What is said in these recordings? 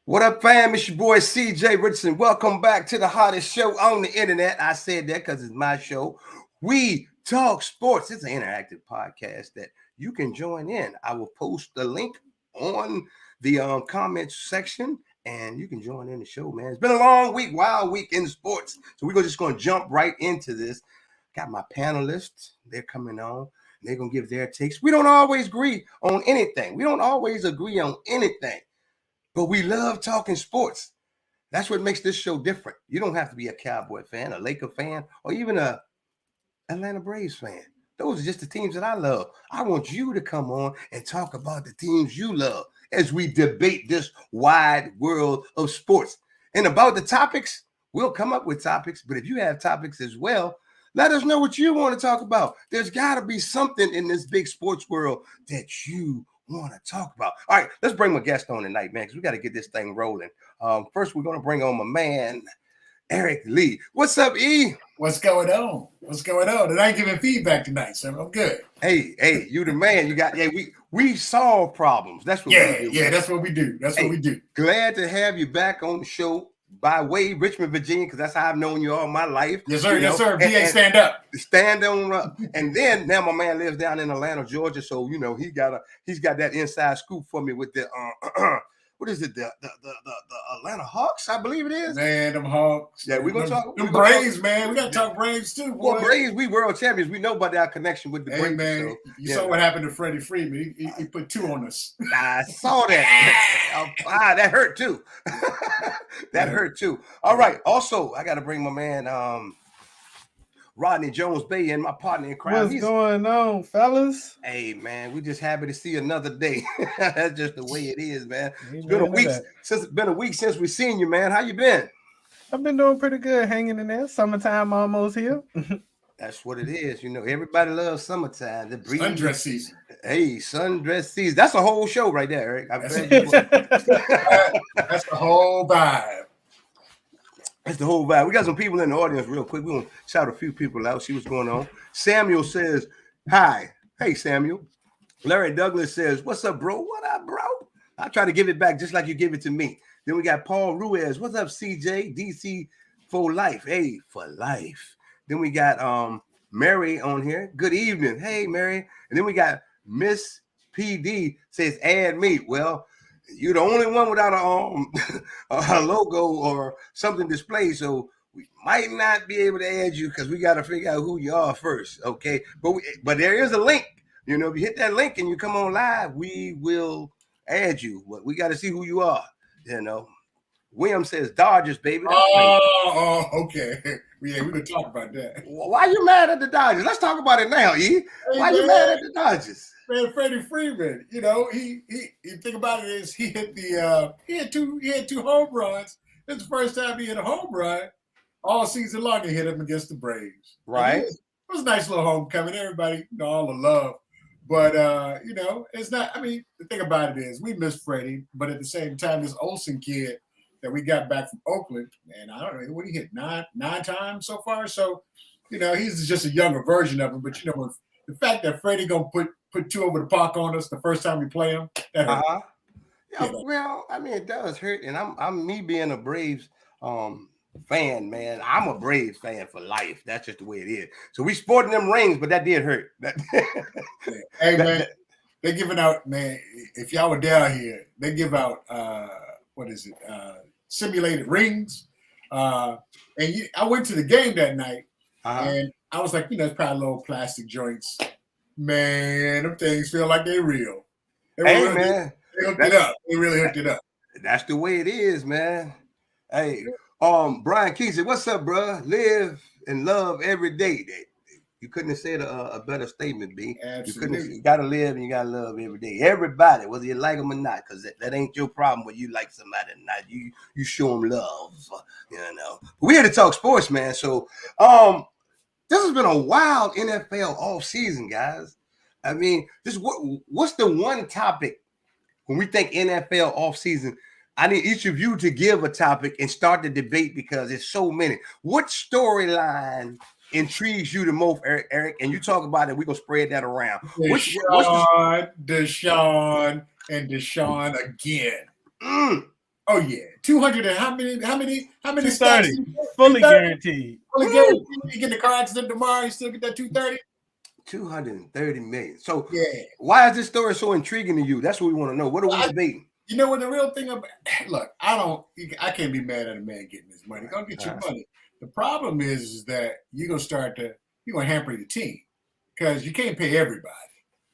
What up, fam? It's your boy CJ Richardson. Welcome back to the hottest show on the internet. I said that because it's my show. We talk sports. It's an interactive podcast that you can join in. I will post the link on the comments section, and you can join in the show, man. It's been a long week, wild week in sports. So we're just going to jump right into this. Got my panelists. They're coming on. They're going to give their takes. We don't always agree on anything. But we love talking sports. That's what makes this show different. You don't have to be a Cowboy fan, a Laker fan, or even a Atlanta Braves fan. Those are just the teams that I love. I want you to come on and talk about the teams you love as we debate this wide world of sports. And about the topics, we'll come up with topics, but if you have topics as well, let us know what you want to talk about. There's got to be something in this big sports world that you want to talk about. All right, let's bring my guest on tonight, man, because we got to get this thing rolling. First, we're going to bring on my man, Eric Lee. What's up, E? What's going on? And I ain't giving feedback tonight, so I'm good. Hey, you the man. You got we solve problems. That's what we do. Yeah, that's what we do. What we do. Glad to have you back on the show by way Richmond, Virginia, because that's how I've known you all my life. Yes, sir. Yes, sir. VA, stand up. Stand on up. And then now my man lives down in Atlanta, Georgia, so he's got that inside scoop for me with the what is it? The Atlanta Hawks, I believe it is. Man, them Hawks. Yeah, we're gonna talk. Them Braves, man. We gotta talk Braves too, boy. Well, Braves, we world champions. We know about our connection with the Braves. Hey, man, so, you saw what happened to Freddie Freeman. He put 2 on us. I saw that. That hurt too. That hurt too. All right. Also, I got to bring my man Rodney Jones Bay in, my partner in crime. What's going on, fellas? Hey, man, we just happy to see another day. That's just the way it is, man. It's been a week since we seen you, man. How you been? I've been doing pretty good, hanging in there. Summertime almost here. That's what it is. Everybody loves summertime. The sundress season. Hey, sundress season. That's a whole show right there, Eric. That's the whole vibe. That's the whole vibe. We got some people in the audience real quick. We're going to shout a few people out, see what's going on. Samuel says, hi. Hey, Samuel. Larry Douglas says, what's up, bro? What up, bro? I try to give it back just like you give it to me. Then we got Paul Ruiz. What's up, CJ? DC for life. Hey, for life. Then we got Mary on here. Good evening. Hey, Mary. And then we got Miss PD says, add me. Well, you're the only one without a logo or something displayed, so we might not be able to add you because we got to figure out who you are first, okay? But there is a link. If you hit that link and you come on live, we will add you. But we got to see who you are, William says Dodgers, baby. Okay. Yeah, we can talk about that. Why you mad at the Dodgers? Let's talk about it now, E. Why you mad at the Dodgers? Man, Freddie Freeman, he think about it is he hit he had two home runs. It's the first time he hit a home run all season long. He hit him against the Braves. Right. It was a nice little homecoming. Everybody, all the love. But it's not. I mean, the thing about it is we miss Freddie, but at the same time, this Olsen kid that we got back from Oakland, man, I don't know what he hit nine times so far. So, he's just a younger version of him. But the fact that Freddie gonna put 2 over the park on us the first time we play him, that hurt. Yeah, well, I mean, it does hurt, and I'm me being a Braves fan, man. I'm a Braves fan for life. That's just the way it is. So we sporting them rings, but that did hurt. Hey, man, they're giving out, man. If y'all were down here, they give out simulated rings. I went to the game that night, and I was like, it's probably little plastic joints. Man, them things feel like they're real. Man, they hooked it up. They really hooked it up. That's the way it is, man. Hey, Brian Key said, "What's up, bro? Live and love every day." You couldn't have said a better statement, B. Absolutely. You gotta live and you gotta love every day. Everybody, whether you like them or not, because that ain't your problem whether you like somebody or not. You show them love, We here to talk sports, man. So, this has been a wild NFL off season, guys. I mean, what's the one topic when we think NFL off season? I need each of you to give a topic and start the debate because there's so many. What storyline intrigues you the most, Eric? And you talk about it, we're gonna spread that around. Deshaun again. Oh yeah, 200 and how many 230, stacks? fully 230? guaranteed. Fully guaranteed. You get in the car accident tomorrow, you still get that 230. 230 million. So Yeah. why is this story so intriguing to you? That's what we want to know. What are we debating? You know what the real thing about? Look, I can't be mad at a man getting his money. Go get your money. The problem is that you're gonna hamper your team because you can't pay everybody.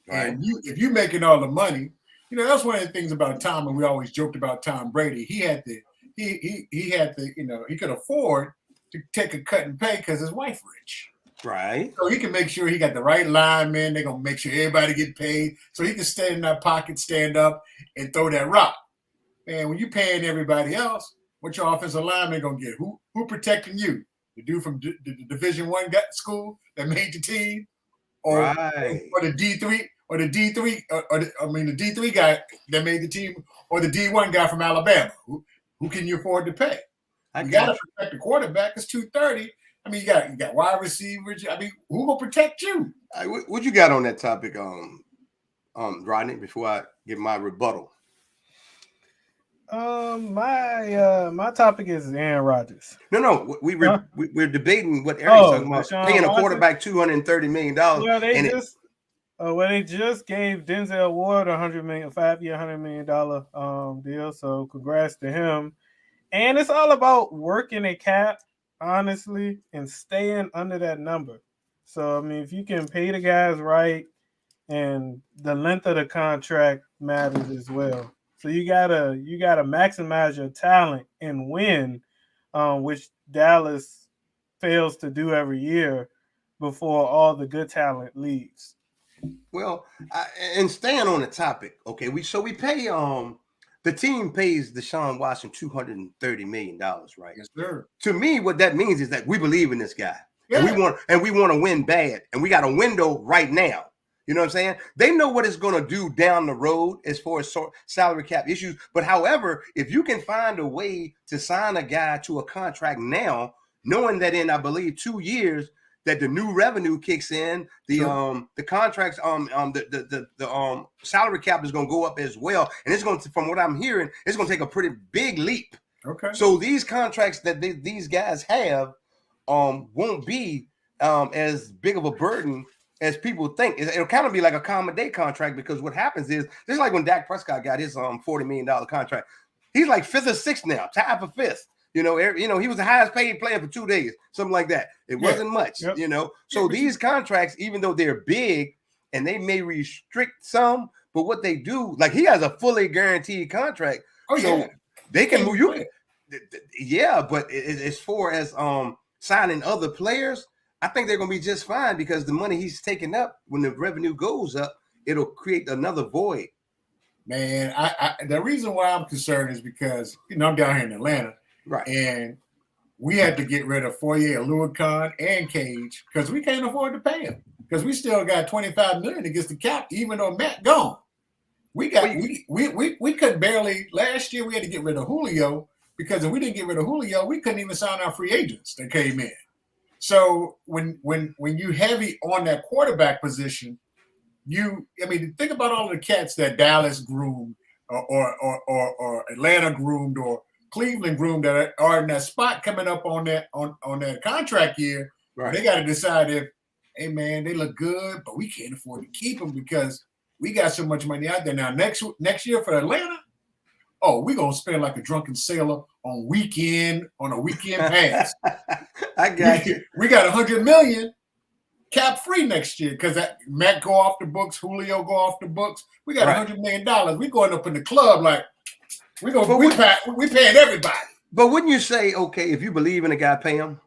Right. And if you're making all the money, that's one of the things about Tom, and we always joked about Tom Brady. He had the he could afford to take a cut and pay because his wife rich. Right. So he can make sure he got the right linemen. They're gonna make sure everybody get paid. So he can stand in that pocket, stand up, and throw that rock. Man, when you paying everybody else, what your offensive lineman gonna get? Who protecting you? The dude from the Division I school that made the team, or the D3, or the D3 guy that made the team, or the D1 guy from Alabama. Who can you afford to pay? You gotta protect the quarterback. It's 230. I mean, you got wide receivers. I mean, who will protect you? What you got on that topic, Rodney? Before I give my rebuttal. My topic is Aaron Rodgers. No, we're debating what Eric's talking about. Paying a quarterback $230 million. Well, they just gave Denzel Ward a 5-year, $100 million deal. So congrats to him. And it's all about working a cap, honestly, and staying under that number. So I mean, if you can pay the guys right, and the length of the contract matters as well. So you gotta maximize your talent and win, which Dallas fails to do every year before all the good talent leaves. Well, and staying on the topic, okay, we pay the team pays Deshaun Watson $230 million, right? Yes, sir. To me, what that means is that we believe in this guy. Yeah. And we want to win bad, and we got a window right now. You know what I'm saying? They know what it's going to do down the road as far as salary cap issues. But however, if you can find a way to sign a guy to a contract now, knowing that in, I believe, 2 years that the new revenue kicks in, the contracts, the salary cap is going to go up as well. And it's going to, from what I'm hearing, it's going to take a pretty big leap. Okay. So these contracts that these guys have won't be as big of a burden as people think. It'll kind of be like a common day contract, because what happens is, just like when Dak Prescott got his $40 million contract, he's like 5th or 6th now, tied for 5th. He was the highest paid player for 2 days, something like that. It wasn't much, So these contracts, even though they're big and they may restrict some, but what they do, like he has a fully guaranteed contract. They can move you. Yeah, but as far as signing other players, I think they're going to be just fine, because the money he's taking up, when the revenue goes up, it'll create another void. Man, the reason why I'm concerned is because I'm down here in Atlanta, right? And we had to get rid of Foyer, Louis Kahn, and Cage because we can't afford to pay him, because we still got $25 million against the cap, even though Matt gone. We could barely. Last year we had to get rid of Julio, because if we didn't get rid of Julio, we couldn't even sign our free agents that came in. So when you heavy on that quarterback position, think about all the cats that Dallas groomed or Atlanta groomed or Cleveland groomed that are in that spot coming up on that contract year. Right. They got to decide if, hey man, they look good, but we can't afford to keep them because we got so much money out there. Now next year for Atlanta, we're gonna spend like a drunken sailor on a weekend pass. I got you. We got $100 million cap free next year, because that Matt go off the books, Julio go off the books. We got $100 million. We going up in the club like we paying everybody. But wouldn't you say, okay, if you believe in a guy, pay him?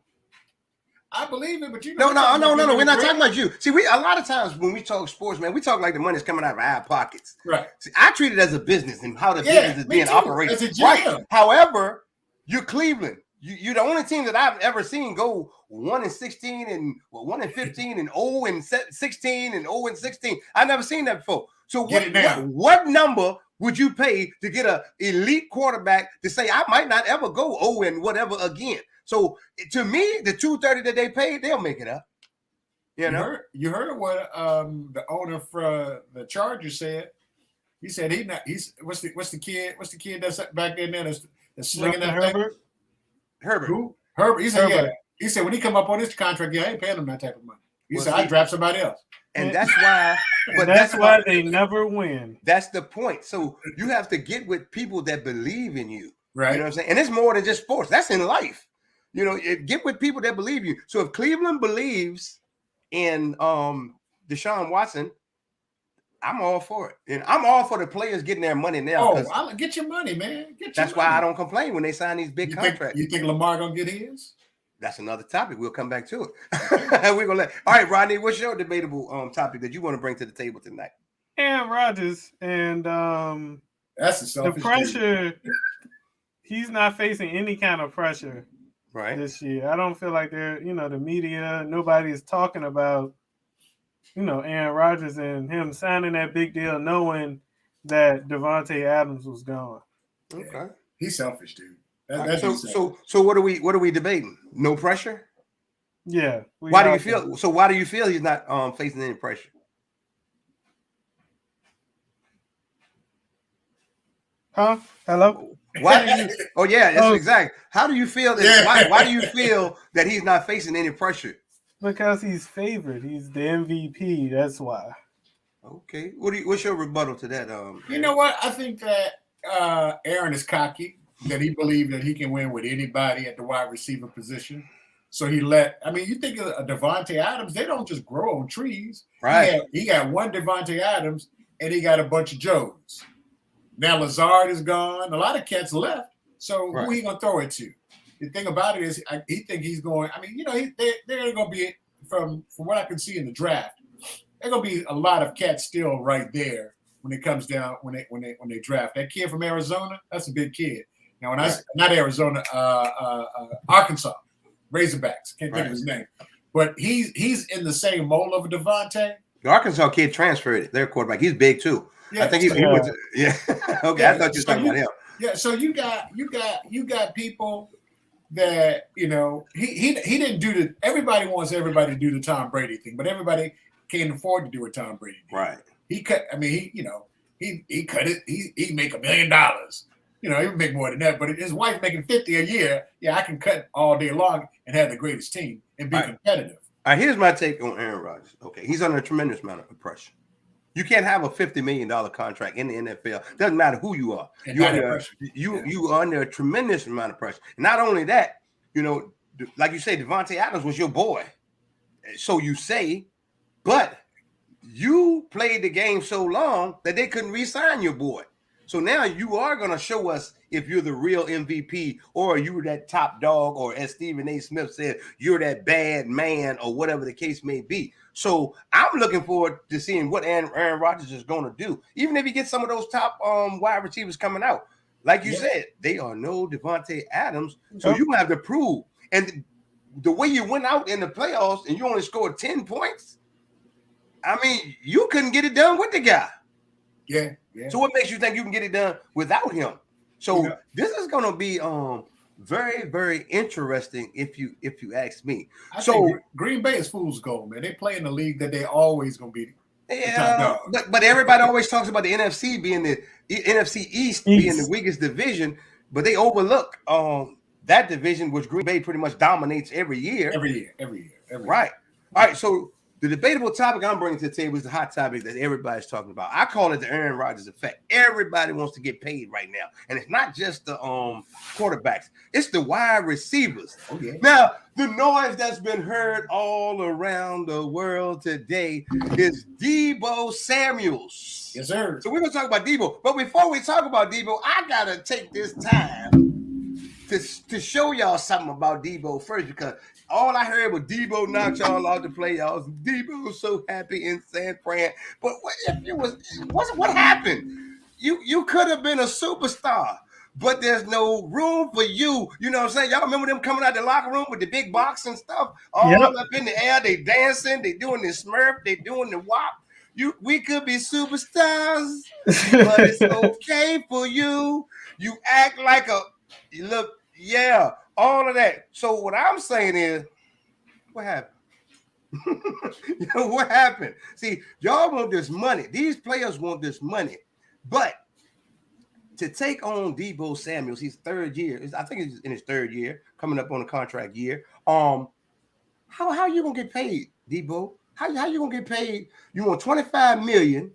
I believe it, but no. We're not talking about you. See, a lot of times when we talk sports, man, we talk like the money's coming out of our pockets. Right. See, I treat it as a business and how the business is being operated. As a GM. Right. However, you're Cleveland. You're the only team that I've ever seen go 1-16 and 1-15 and 0-16 and 0-16. I've never seen that before. So what number would you pay to get an elite quarterback to say I might not ever go 0 and whatever again? So to me, the $230 that they paid, they'll make it up. You heard what the owner for the Chargers said. He said he not. He's what's the kid that's back there now that's slinging Justin that thing? Herbert. Herbert. Who? Herbert. He said Herbert. yeah. He said when he come up on his contract, yeah, I ain't paying him that type of money. He Well, said see- I draft somebody else. And that's why. But That's why they never win. That's the point. So you have to get with people that believe in you. Right. You know what I'm saying? And it's more than just sports. That's in life. You know, get with people that believe you. So if Cleveland believes in Deshaun Watson, I'm all for it. And I'm all for the players getting their money now. Oh, I'll get your money, man. Get your That's money. why I don't complain when they sign these big contracts. You think Lamar gonna get his? That's another topic. We'll come back to it. We're gonna all right, Rodney. What's your debatable topic that you want to bring to the table tonight? Aaron Rodgers and That's the the selfish pressure. He's not facing any kind of pressure Right. this year. I don't feel like they're, the media, nobody is talking about, Aaron Rodgers and him signing that big deal, knowing that Devontae Adams was gone. Okay. He's selfish, dude. So what are we debating? No pressure? Yeah. Why do you feel? So why do you feel he's not facing any pressure? Huh? Hello? Why do you? Oh yeah, that's Oh. exactly. How do you feel that? Why do you feel that he's not facing any pressure? Because he's favored. He's the MVP. That's why. Okay. What's your rebuttal to that? You know what? I think that Aaron is cocky, that he believes that he can win with anybody at the wide receiver position. So you think of Devontae Adams, they don't just grow on trees. Right. He got one Devontae Adams and he got a bunch of Joes. Now Lazard is gone. A lot of cats left. So who he gonna throw it to? The thing about it is he think he's going. I mean, they're gonna be from what I can see in the draft. There's gonna be a lot of cats still right there when it comes down when they draft. That kid from Arizona, that's a big kid. Now when not Arizona, Arkansas, Razorbacks. Can't think of his name, but he's in the same mold of a Devontae. The Arkansas kid transferred their quarterback. He's big too. Yeah, I think he was. Yeah. Okay. Yeah, I thought you were talking about him. Yeah. So you got people that he didn't do the. Everybody wants everybody to do the Tom Brady thing, but everybody can't afford to do what Tom Brady did. Right. He cut. I mean, he cut it. He make $1 million. He would make more than that, but his wife making $50 a year. Yeah, I can cut all day long and have the greatest team and be competitive. All right, here's my take on Aaron Rodgers. Okay, he's under a tremendous amount of pressure. You can't have a $50 million contract in the NFL. Doesn't matter who you are. You are under a tremendous amount of pressure. And not only that, like you say, Devontae Adams was your boy. So you say, but you played the game so long that they couldn't re-sign your boy. So now you are going to show us if you're the real MVP or you were that top dog, or as Stephen A. Smith said, you're that bad man, or whatever the case may be. So I'm looking forward to seeing what Aaron Rodgers is going to do, even if he gets some of those top wide receivers coming out. Like you said, they are no Devontae Adams, so you have to prove. And the way you went out in the playoffs and you only scored 10 points, I mean, you couldn't get it done with the guy. Yeah. So what makes you think you can get it done without him? So this is going to be very, very interesting if you ask me. I think Green Bay is fool's gold, man. They play in the league that they always going to be. Yeah, but everybody always talks about the NFC being the NFC East being the weakest division, but they overlook that division, which Green Bay pretty much dominates every year. Every year. Right. All right. So the debatable topic I'm bringing to the table is the hot topic that everybody's talking about. I call it the Aaron Rodgers effect. Everybody wants to get paid right now, and it's not just the quarterbacks; it's the wide receivers. Okay. Now, the noise that's been heard all around the world today is Deebo Samuels. Yes, sir. So we're gonna talk about Deebo, but before we talk about Deebo, I gotta take this time to show y'all something about Deebo first, because all I heard was Deebo knocked y'all out the playoffs. Deebo was so happy in San Fran. But what happened? You could have been a superstar, but there's no room for you. You know what I'm saying? Y'all remember them coming out the locker room with the big box and stuff? All up in the air, they dancing, they doing the smurf, they doing the wop. We could be superstars, but it's okay for you. You act like all of that. So what I'm saying is, what happened? What happened? See, y'all want this money. These players want this money. But to take on Deebo Samuels, he's third year. I think he's in his third year, coming up on a contract year. How you gonna get paid, Deebo? How you gonna get paid? You want $25 million,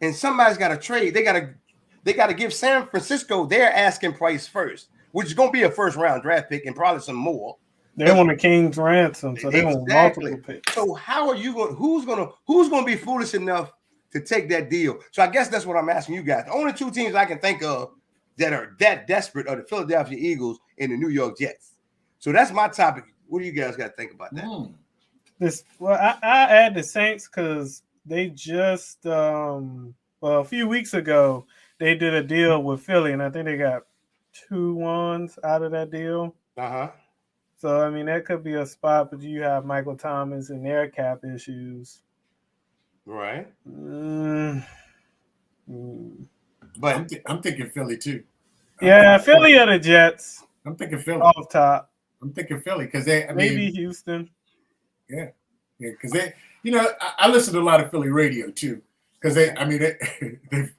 and somebody's got to trade. They gotta give San Francisco their asking price first, which is gonna be a first round draft pick and probably some more. They want a king's ransom, so they want multiple picks. So how are you going? Who's gonna be foolish enough to take that deal? So I guess that's what I'm asking you guys. The only two teams I can think of that are that desperate are the Philadelphia Eagles and the New York Jets. So that's my topic. What do you guys got to think about that? I add the Saints because they just a few weeks ago they did a deal with Philly, and I think they got 2 ones out of that deal. So I mean that could be a spot, but you have Michael Thomas and their cap issues. Right. But I'm thinking Philly too. Philly or the Jets. I'm thinking Philly off top. I'm thinking Philly because they maybe Houston. Yeah, because they, I listen to a lot of Philly radio too. Because they if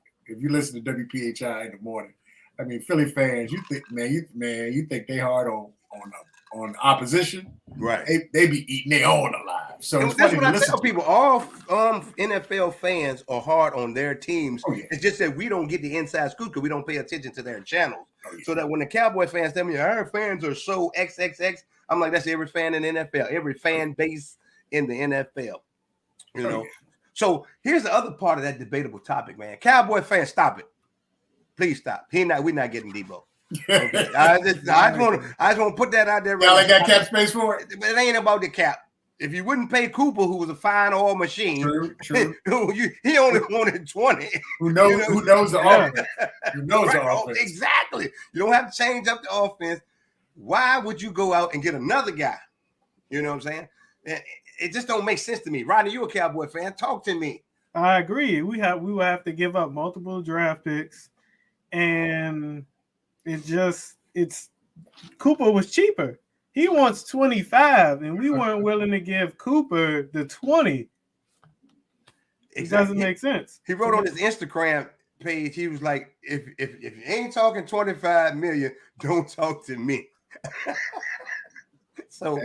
you listen to WPHI in the morning, I mean Philly fans, you think you think they hard on opposition, right? They be eating their own alive. So that's what I tell people. All NFL fans are hard on their teams. Oh, yeah. It's just that we don't get the inside scoop because we don't pay attention to their channels. Oh, yeah. So that when the Cowboy fans tell me our fans are so XXX, I'm like, that's every fan in the NFL, every fan base in the NFL. You know. Yeah. So here's the other part of that debatable topic, man. Cowboy fans, stop it. Please stop. We're not getting Deebo. Okay. I just want to put that out there. Y'all ain't got cap space for it. But it ain't about the cap. If you wouldn't pay Cooper, who was a fine oil machine, true. He only wanted 20. Who knows the offense? Who knows the offense? Exactly. You don't have to change up the offense. Why would you go out and get another guy? You know what I'm saying? It just don't make sense to me. Rodney, you a Cowboy fan? Talk to me. I agree. We will have to give up multiple draft picks, and it's Cooper was cheaper. He wants 25, and we weren't willing to give Cooper the 20. It doesn't make sense. He wrote on his Instagram page, he was like, if you ain't talking 25 million, don't talk to me. So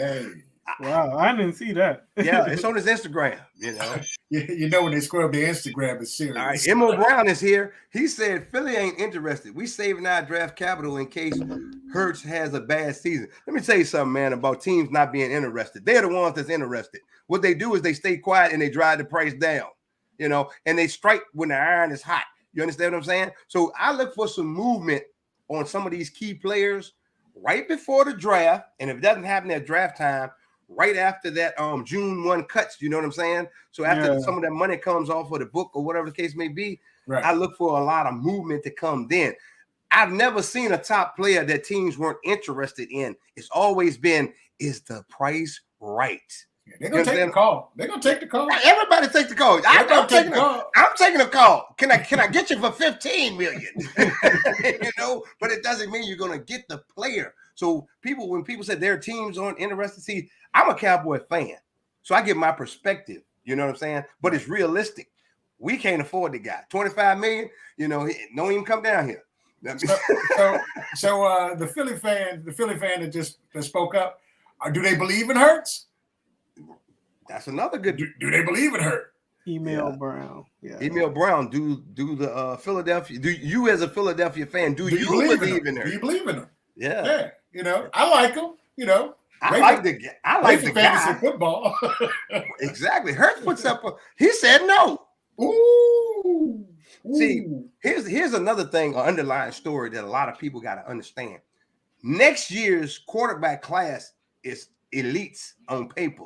wow, I didn't see that. Yeah, it's on his Instagram, You know when they scrub their Instagram, it's serious. All right, M.O. Brown is here. He said Philly ain't interested. We saving our draft capital in case Hurts has a bad season. Let me tell you something, man, about teams not being interested. They're the ones that's interested. What they do is they stay quiet and they drive the price down, and they strike when the iron is hot. You understand what I'm saying? So I look for some movement on some of these key players right before the draft, and if it doesn't happen at draft time, right after that June 1 cuts, you know what I'm saying? So after some of that money comes off of the book or whatever the case may be, right. I look for a lot of movement to come then. I've never seen a top player that teams weren't interested in. It's always been, is the price right? Yeah, they're going to take the call. They're going to take the call. Everybody take the call. I'm taking a call. Can I get you for $15 million? But it doesn't mean you're going to get the player. So when people say their teams aren't interested, see, I'm a Cowboy fan, so I get my perspective. You know what I'm saying? But it's realistic. We can't afford the guy. $25 million. Don't even come down here. So the Philly fan that spoke up, do they believe in Hurts? That's another good. Do they believe in Hurts? Email Brown. Yeah. Email Brown. Do the Philadelphia? Do you as a Philadelphia fan? Do you believe in her? Do you believe in her? Yeah. I like him. I like the guy. Football. Exactly. Hurts puts up. He said no. Ooh. See, here's another thing, an underlying story that a lot of people got to understand. Next year's quarterback class is elites on paper.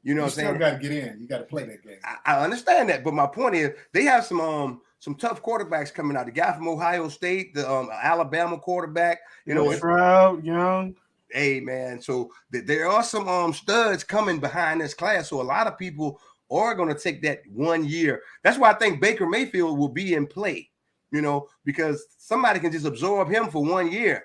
You know what I'm saying? You still got to get in. You got to play that game. I understand that, but my point is they have some tough quarterbacks coming out. The guy from Ohio State, the Alabama quarterback, Stroud, Young. Hey man, so there are some studs coming behind this class. So a lot of people are going to take that 1 year. That's why I think Baker Mayfield will be in play, because somebody can just absorb him for 1 year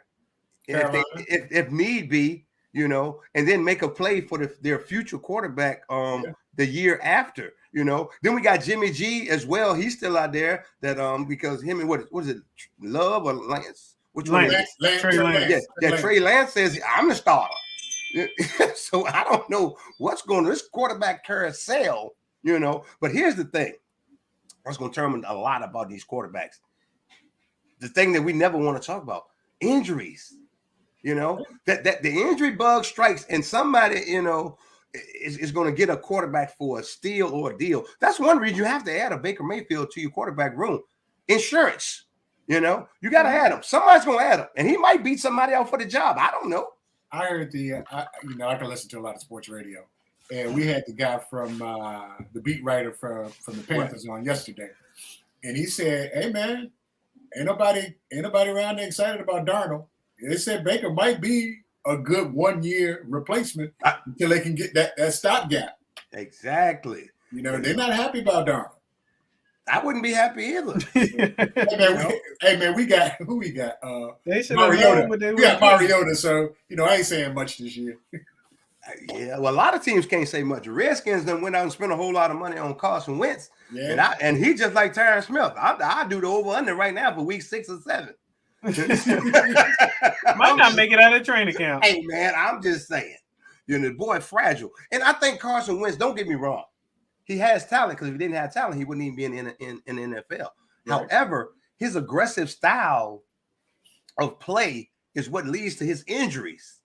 if need be, and then make a play for their future quarterback the year after. You know, then we got Jimmy G as well. He's still out there. That because him and what is it, Love or Lance? Which one? Trey Lance. Yeah, Trey Lance says I'm the starter. So I don't know what's going on. This quarterback carousel, you know. But here's the thing. That's going to determine a lot about these quarterbacks. The thing that we never want to talk about, injuries. You know, that the injury bug strikes and somebody, you know, is going to get a quarterback for a steal or a deal. That's one reason you have to add a Baker Mayfield to your quarterback room. Insurance, you know, you got to add him. Somebody's going to add him, and he might beat somebody out for the job. I don't know. I heard I can listen to a lot of sports radio, and we had the guy from the beat writer from the Panthers on yesterday, and he said, "Hey man, ain't nobody around there excited about Darnold." They said Baker might be a good 1 year replacement until they can get that stopgap. Exactly. You know, they're not happy about Darnold. I wouldn't be happy either. Hey man, we got who we got? They should have known what they We got Mariota, so you know I ain't saying much this year. Yeah, well, a lot of teams can't say much. Redskins done went out and spent a whole lot of money on Carson Wentz, and he just like Tyron Smith. I do the over under right now for week 6 or 7. Might not make it out of training camp. Hey man, I'm just saying, you know, the boy fragile, and I think Carson Wentz. Don't get me wrong, he has talent because if he didn't have talent, he wouldn't even be in the NFL. Right. However, his aggressive style of play is what leads to his injuries.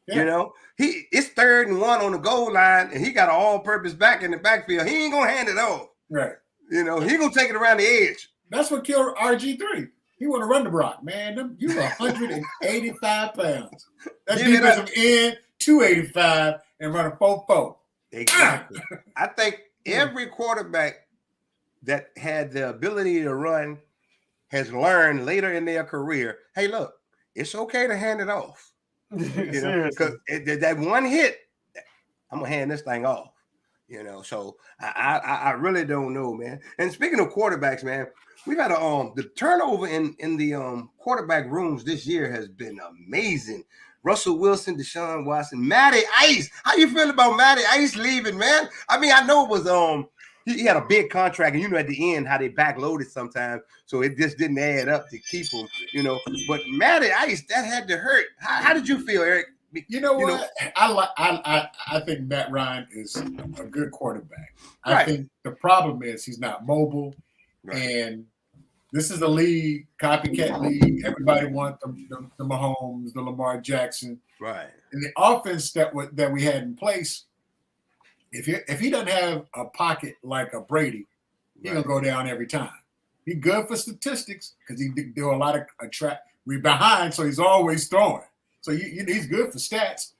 Yeah. You know, it's 3rd and 1 on the goal line, and he got an all-purpose back in the backfield. He ain't gonna hand it off. Right. You know, he gonna take it around the edge. That's what killed RG3. He want to run the block, man. You 185 pounds. That defensive end 285 and run a 4.4. Exactly. I think every quarterback that had the ability to run has learned later in their career. Hey, look, it's okay to hand it off. You know, because that one hit, I'm gonna hand this thing off. You know, so I really don't know, man. And speaking of quarterbacks, man, we've had the turnover in the quarterback rooms this year has been amazing. Russell Wilson, Deshaun Watson, Matty Ice. How you feel about Matty Ice leaving, man? I mean, I know it was he had a big contract, and you know at the end how they backloaded sometimes, so it just didn't add up to keep him, you know. But Matty Ice, that had to hurt. How did you feel, Eric? You know what? I think Matt Ryan is a good quarterback. I think the problem is he's not mobile, and this is a league, copycat league. Everybody wants the Mahomes, the Lamar Jackson, right? And the offense that we had in place. If he doesn't have a pocket like a Brady, he's gonna go down every time. He's good for statistics because he do a lot of trap. We're behind, so he's always throwing. So he's good for stats.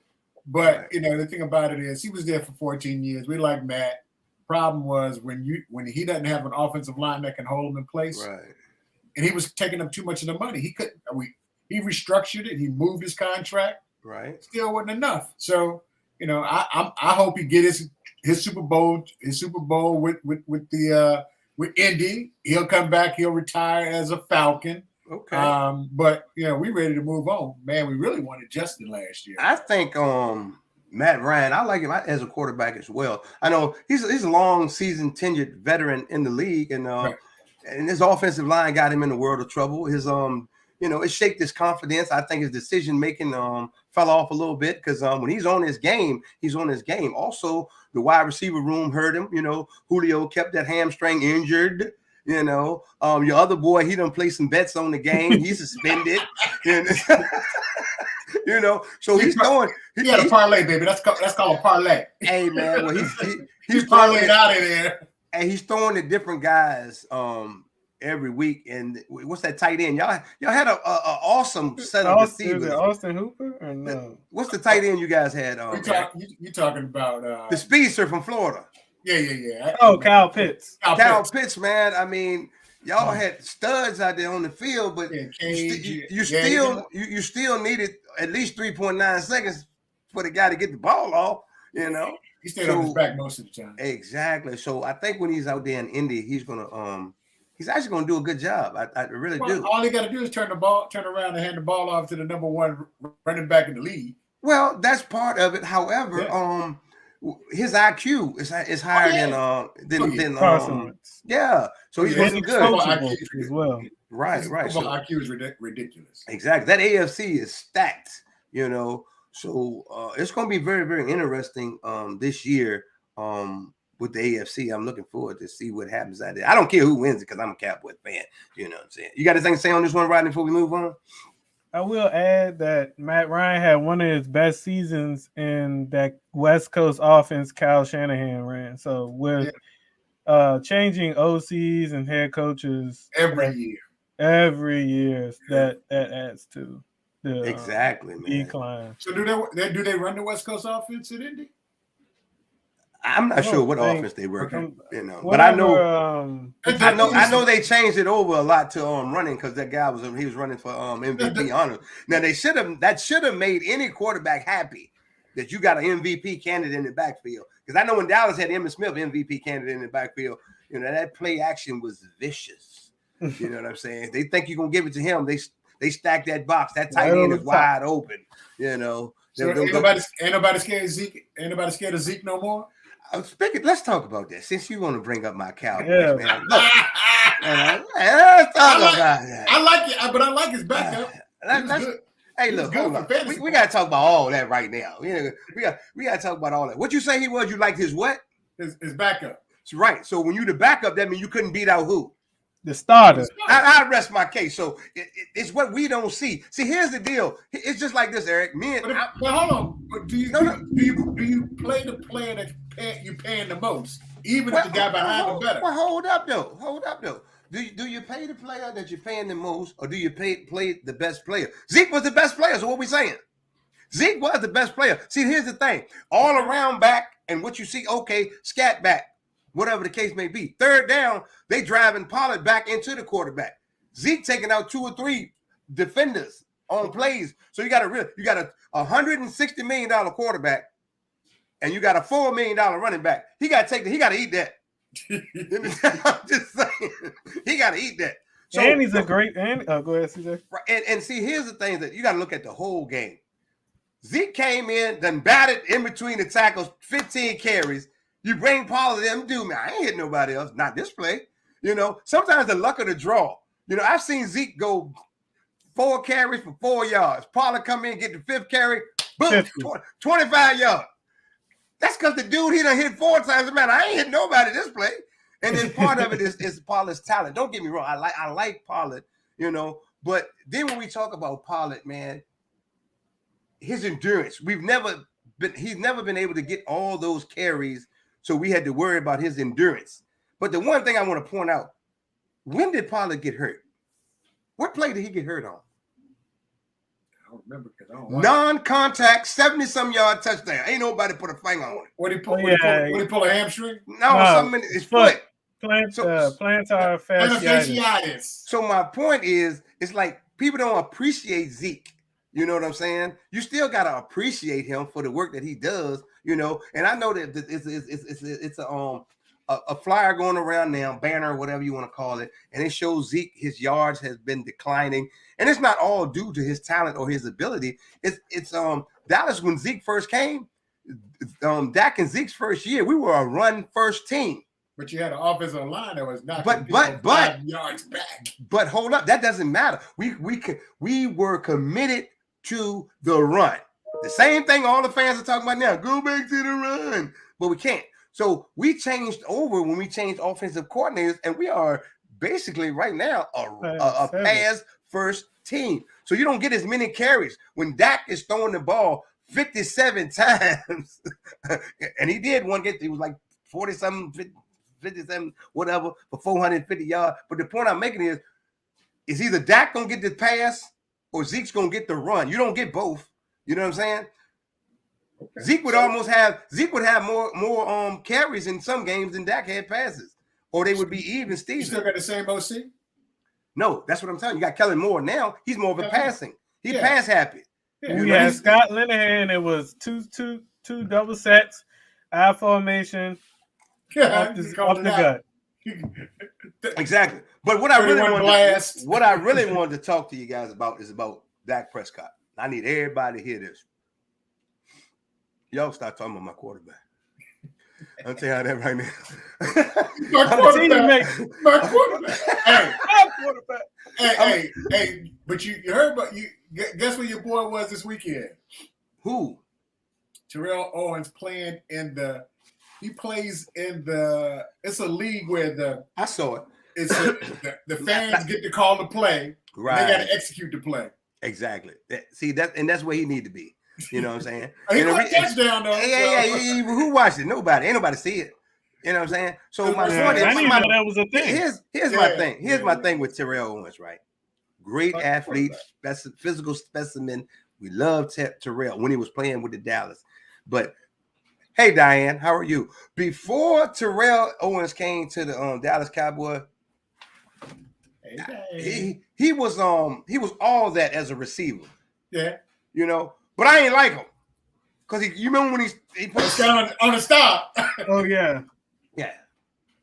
But you know the thing about it is he was there for 14 years. We like Matt. Problem was when he doesn't have an offensive line that can hold him in place, and he was taking up too much of the money. He couldn't. He restructured it. He moved his contract. Right. Still wasn't enough. So you know I hope he get his Super Bowl with Indy. He'll come back. He'll retire as a Falcon. Okay. But you know, we ready to move on. Man, we really wanted Justin last year. I think Matt Ryan, I like him as a quarterback as well. I know he's a long season tenured veteran in the league, and and his offensive line got him in a world of trouble. His you know, it shaped his confidence. I think his decision making fell off a little bit because when he's on his game, he's on his game. Also, the wide receiver room hurt him. You know, Julio kept that hamstring injured. You know, your other boy, he done play some bets on the game. He's suspended. You know, so he's throwing. He had a parlay, baby. That's called a parlay. Hey man, well he's parlayed out of there. And he's throwing to different guys every week. And what's that tight end? Y'all had a awesome set of receivers. Austin Hooper or no? What's the tight end you guys had? You talking about the speedster from Florida? Yeah. Oh, Kyle Pitts. Kyle Pitts, man. I mean, y'all had studs out there on the field, but you still needed at least 3.9 seconds for the guy to get the ball off. You know, he stayed on his back most of the time. Exactly. So I think when he's out there in Indy, he's actually gonna do a good job. I really do. All he got to do is turn around and hand the ball off to the number 1 running back in the league. Well, that's part of it. However, his IQ is higher than Carson Wentz. yeah. So he's looking good coachable as well. Right. Football IQ is ridiculous. Exactly. That AFC is stacked. So it's going to be very, very interesting this year with the AFC. I'm looking forward to see what happens out there. I don't care who wins it because I'm a Cowboy fan. You know what I'm saying? You got anything to say on this one, Rodney, before we move on? I will add that Matt Ryan had one of his best seasons in that West Coast offense Kyle Shanahan ran. So with changing OCs and head coaches every year, that adds to the exactly decline. So do they run the West Coast offense at Indy? I'm not sure what offense they work in, but I know they changed it over a lot to running because that guy was running for MVP honors. Now that should have made any quarterback happy that you got an MVP candidate in the backfield, because I know when Dallas had Emmitt Smith MVP candidate in the backfield, that play action was vicious. You know what I'm saying? They think you're gonna give it to him. They stack that box. That tight end is wide open. So ain't nobody scared of Zeke. Ain't nobody scared of Zeke no more. Let's talk about that since you want to bring up my Cowboys, man. Look, let's talk about that. I like it, but I like his backup. Hey, look, hold on. We got to talk about all that right now. We got to talk about all that. What you say he was? You liked his what? His backup. Right. So when you the backup, that means you couldn't beat out who? The starter. I rest my case. So it's what we don't see. See, here's the deal. It's just like this, Eric. But hold on. But do you play the player that you paying the most, even if the guy behind him better? Well, hold up though. Do you pay the player that you're paying the most, or do you play the best player? Zeke was the best player. So what we saying? Zeke was the best player. See, here's the thing. All around back, and what you see, scat back, whatever the case may be. Third down, they driving Pollard back into the quarterback. Zeke taking out 2 or 3 defenders on plays. So you got a $160 million quarterback, and you got a $4 million running back. He got to eat that. I'm just saying, he got to eat that. So, and he's a great. Go ahead, CJ. And see, here's the thing that you got to look at the whole game. Zeke came in, then batted in between the tackles, 15 carries. You bring Pollard in, dude, man, I ain't hitting nobody else. Not this play. Sometimes the luck of the draw. I've seen Zeke go 4 carries for 4 yards. Pollard come in, get the 5th carry, boom, 25 yards. That's because the dude, he done hit 4 times. Man, I ain't hitting nobody this play. And then part of it is Pollard's talent. Don't get me wrong. I like Pollard, but then when we talk about Pollard, man, his endurance, he's never been able to get all those carries. So we had to worry about his endurance. But the one thing I want to point out, when did Pollard get hurt? What play did he get hurt on? I don't remember because I don't non-contact, 70-some yard touchdown. Ain't nobody put a finger on it. What he pull a hamstring? No, something in his foot. Plantar fasciitis. So my point is, it's like people don't appreciate Zeke. You know what I'm saying? You still got to appreciate him for the work that he does, And I know that it's a flyer going around now, banner, whatever you want to call it, and it shows Zeke, his yards has been declining, and it's not all due to his talent or his ability. It's Dallas, when Zeke first came, Dak and Zeke's first year, we were a run first team. But you had an offensive line that was not 5 yards back. But hold up, that doesn't matter. We were committed to the run. The same thing all the fans are talking about now. Go back to the run, but we can't. So we changed over when we changed offensive coordinators, and we are basically right now a pass first team. So you don't get as many carries when Dak is throwing the ball 57 times, and he did one get. He was like 40-something, 57, whatever, for 450 yards. But the point I'm making is either Dak gonna get the pass or Zeke's gonna get the run. You don't get both. You know what I'm saying? Okay. Zeke would have more carries in some games than Dak had passes, or they would be even. Steve, you still got the same OC? No, that's what I'm telling you. You got Kellen Moore now. He's more of a passing. He pass happy. Yeah. We had Scott Linehan. It was two double sets, I formation, off the gut. Exactly. But what I really wanted to talk to you guys about is about Dak Prescott. I need everybody to hear this. Y'all start talking about my quarterback. I'll tell you how that right now. My quarterback. My quarterback. Hey, but you heard about you. Guess where your boy was this weekend? Who? Terrell Owens playing in the. He plays in the. It's a league where I saw it. It's the fans get to call the play. Right. And they got to execute the play. Exactly. See that, and that's where he need to be. You know what I'm saying? He caught a touchdown though. Yeah. Who watched it? Nobody. Ain't nobody see it. You know what I'm saying? So my point is, I didn't know that was a thing. Here's my thing. Here's my thing with Terrell Owens, right? Great athlete, physical specimen. We loved Terrell when he was playing with the Dallas. But hey, Diane, how are you? Before Terrell Owens came to the Dallas Cowboys, he was all that as a receiver. Yeah, you know, but I ain't like him because you remember when he put on the stop. Oh yeah.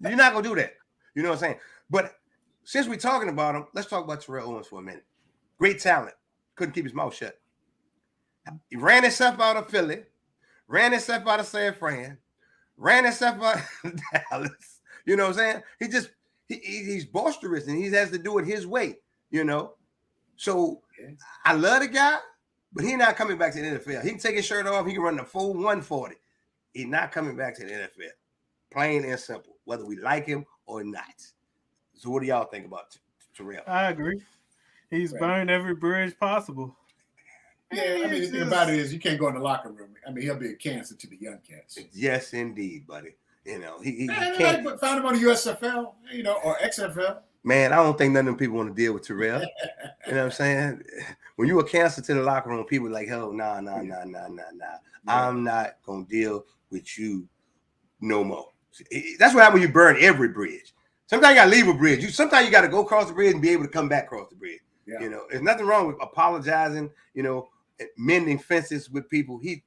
You're not gonna do that. You know what I'm saying? But since we're talking about him, let's talk about Terrell Owens for a minute. Great talent, couldn't keep his mouth shut. He ran himself out of Philly, ran himself out of San Fran, ran himself out of Dallas. You know what I'm saying? He's boisterous and he has to do it his way. You know, so I love the guy, but he's not coming back to the NFL. He can take his shirt off. He can run the full 140. He's not coming back to the NFL. Plain and simple, whether we like him or not. So what do y'all think about Terrell? I agree. He's burned every bridge possible. Yeah, I mean, the thing about it is you can't go in the locker room. I mean, he'll be a cancer to the young cats. Yes, indeed, buddy. You know, he can't. Found him on the USFL, you know, or XFL. Man, I don't think none of them people want to deal with Terrell. You know what I'm saying? When you a cancer to the locker room, people are like, hell, nah. I'm not going to deal with you no more. That's what happens when you burn every bridge. Sometimes you got to leave a bridge. Sometimes you got to go across the bridge and be able to come back across the bridge. Yeah. You know, there's nothing wrong with apologizing, you know, mending fences with people. He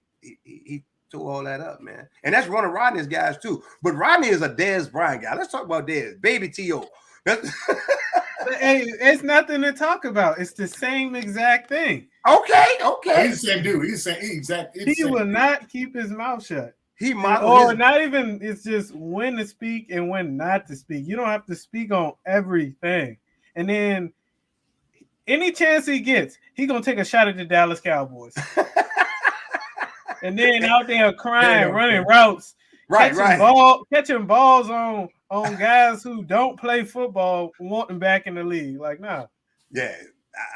tore all that up, man. And that's one of Rodney's guys, too. But Rodney is a Dez Bryant guy. Let's talk about Dez. Baby T.O. Hey, it's nothing to talk about. It's the same exact thing. Okay. He's the same dude. He's the same exact. He will not keep his mouth shut. Not even. It's just when to speak and when not to speak. You don't have to speak on everything. And then any chance he gets, he's gonna take a shot at the Dallas Cowboys. And then out there crying, running routes, catching balls on guys who don't play football, want them back in the league. Like, nah. Yeah,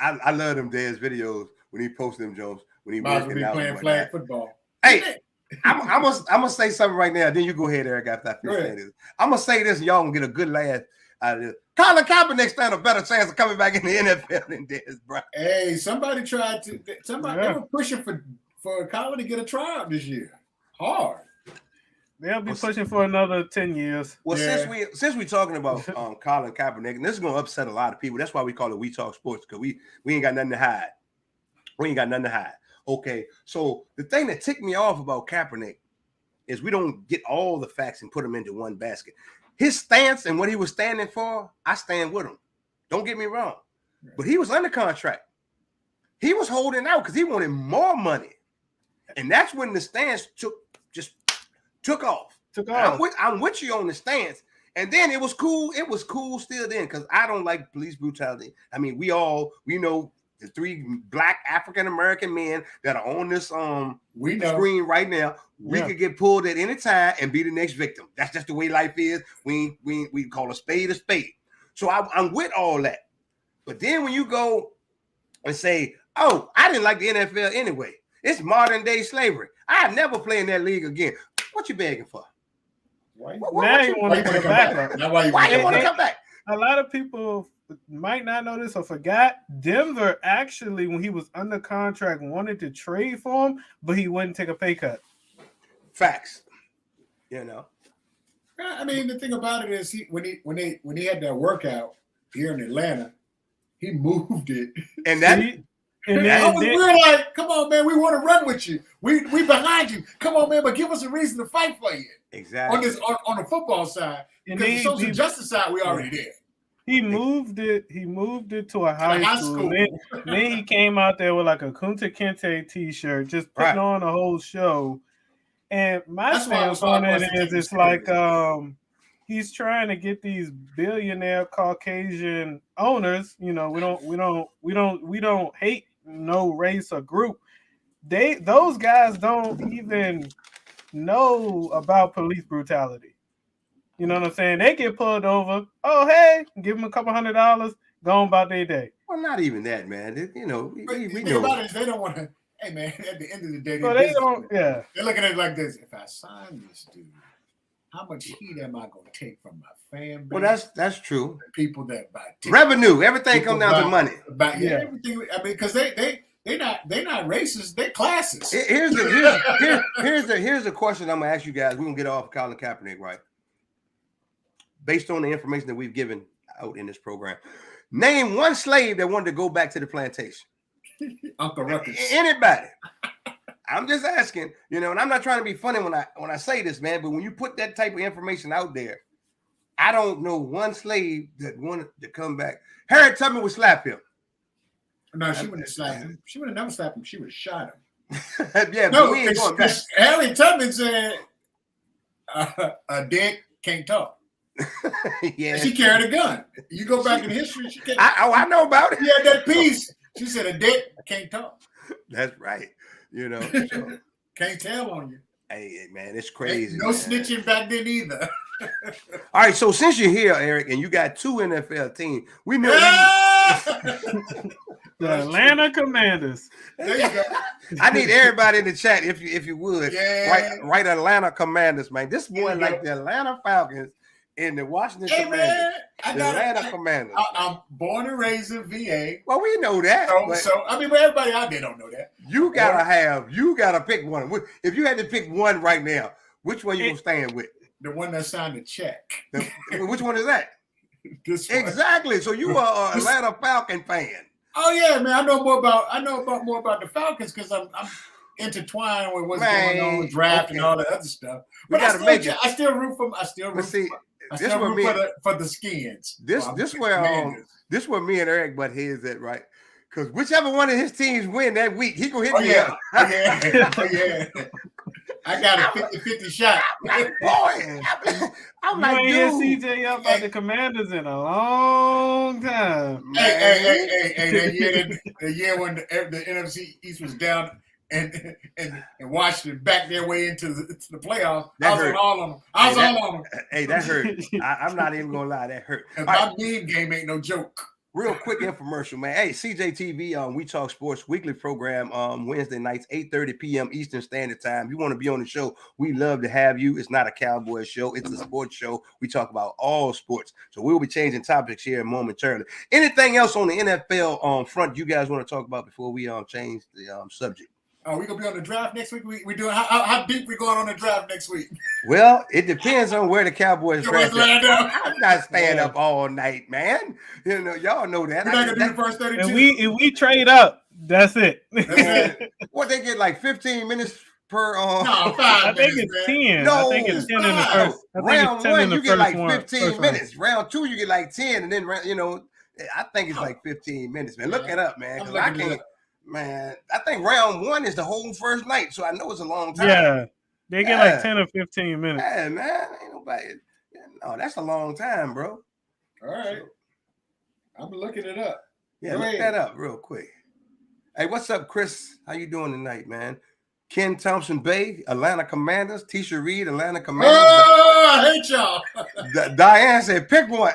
I love them Dez videos when he posts them, Jones. When he working out playing flag football. Hey, I'm gonna say something right now. Then you go ahead, Eric. After I finish saying this, I'm gonna say this, and y'all gonna get a good laugh out of this. Colin Kaepernick stand a better chance of coming back in the NFL than Dez Bryant. Hey, somebody tried to. They were pushing for Colin to get a tryout this year. Hard. They'll be pushing for another 10 years. Well, since we're talking about Colin Kaepernick, and this is gonna upset a lot of people. That's why we call it We Talk Sports, because we ain't got nothing to hide. We ain't got nothing to hide. Okay, so the thing that ticked me off about Kaepernick is we don't get all the facts and put them into one basket. His stance and what he was standing for, I stand with him. Don't get me wrong. But he was under contract. He was holding out because he wanted more money. And that's when the stance took off. I'm with you on the stance. And then it was cool. It was cool still then because I don't like police brutality. I mean, we know the 3 black African-American men that are on this screen right now. We could get pulled at any time and be the next victim. That's just the way life is. We call a spade a spade. So I'm with all that. But then when you go and say, oh, I didn't like the NFL anyway. It's modern day slavery. I'd never play in that league again. What you begging for? Why you want to come back? Why you want to come back? A lot of people might not know this or forgot. Denver actually, when he was under contract, wanted to trade for him, but he wouldn't take a pay cut. Facts. You know. I mean, the thing about it is, when he had that workout here in Atlanta, he moved it, and that. We're like, come on, man, we want to run with you. We behind you. Come on, man, but give us a reason to fight for you. Exactly. On the football side, because the social justice side, we already there. He moved it. He moved it to a high school. Then he came out there with like a Kunta Kinte T-shirt, just putting on a whole show. And my That's why I was stance on hard it for us to is, take it's him like serious. he's trying to get these billionaire Caucasian owners. You know, we don't hate no race or group. Those guys don't even know about police brutality. You know what I'm saying? They get pulled over. Oh, hey, give them a couple $100, go on about their day. Well, not even that, man. You know, But we the thing know. about it is they don't want to. Hey man, at the end of the day, So they don't. Yeah. They're looking at it like this: if I sign this dude, how much heat am I going to take from my fan base? Well, that's true. People that buy tickets, Revenue, everything comes down to money. Everything. I mean, because they're not racist. They're classist. Here's the question I'm gonna ask you guys. We're gonna get off Colin Kaepernick, right? Based on the information that we've given out in this program, name one slave that wanted to go back to the plantation. Uncle Ruckus. Anybody? I'm just asking, you know, and I'm not trying to be funny when I say this, man. But when you put that type of information out there, I don't know one slave that wanted to come back. Harriet Tubman would slap him. No, she wouldn't have slapped him. She would have never slapped him. She would have shot him. Yeah, no, but we ain't going back. Harriet Tubman said, "A dead can't talk." Yeah, and she carried a gun. You go back in history. She can't. I know about it. She had that piece. She said, "A dead can't talk." That's right. You know, so. Can't tell on you. Hey, man, it's crazy. No snitching back then either. All right, so since you're here, Eric, and you got 2 NFL teams, we know the Atlanta Commanders. There you go. I need everybody in the chat, if you would, write Atlanta Commanders, man. This boy like the Atlanta Falcons and the Washington Commanders. Atlanta Commanders. I'm born and raised in VA. Well, we know that. So I mean, everybody out there don't know that. You gotta pick one. If you had to pick one right now, which one you gonna stand with? The one that signed the check. Which one is that? This one. Exactly. So you are an Atlanta Falcon fan. Oh yeah, man. I know more about the Falcons because I'm intertwined with what's going on with draft and all that other stuff. But I still root for the Skins. This where me and Eric butt heads at, right? Because whichever one of his teams win that week, he gonna hit me up. Yeah. I got a 50-50 shot. Boy, I'm like, dude. You ain't hear CJ up by the Commanders in a long time. Hey, that year when the NFC East was down and Washington backed their way into the playoffs, I was all on them. All on them. Hey, that hurt. I'm not even gonna lie, that hurt. My meme game ain't no joke. Real quick infomercial, man. Hey, Cjtv on We Talk Sports weekly program Wednesday nights, 8:30 p.m. Eastern Standard Time. You want to be on the show, we love to have you. It's not a cowboy show. It's a sports show. We talk about all sports. So we'll be changing topics here momentarily. Anything else on the NFL front you guys want to talk about before we change the subject? We gonna be on the draft next week. We doing how deep we going on the draft next week? Well, it depends on where the Cowboys draft. I'm not staying up all night, man. You know, y'all know that. We're not gonna do the first 32. If we trade up, that's it. What they get like 15 minutes per? No, 5 I minutes, think it's man. 10. No, I think it's 10 in the first. Round one, you get like 15 minutes. Round. Round 2, you get like 10, and then I think it's like 15 minutes, man. Look it up, man, because I can't. Man, I think round 1 is the whole first night, so I know it's a long time. Yeah, they get like 10 or 15 minutes. Yeah, man, ain't nobody. No, that's a long time, bro. All right, I'm looking it up. Yeah, look that up real quick. Hey, what's up, Chris? How you doing tonight, man? Ken Thompson Bay, Atlanta Commanders. Tisha Reed, Atlanta Commanders. Oh, I hate y'all. Diane said, pick one.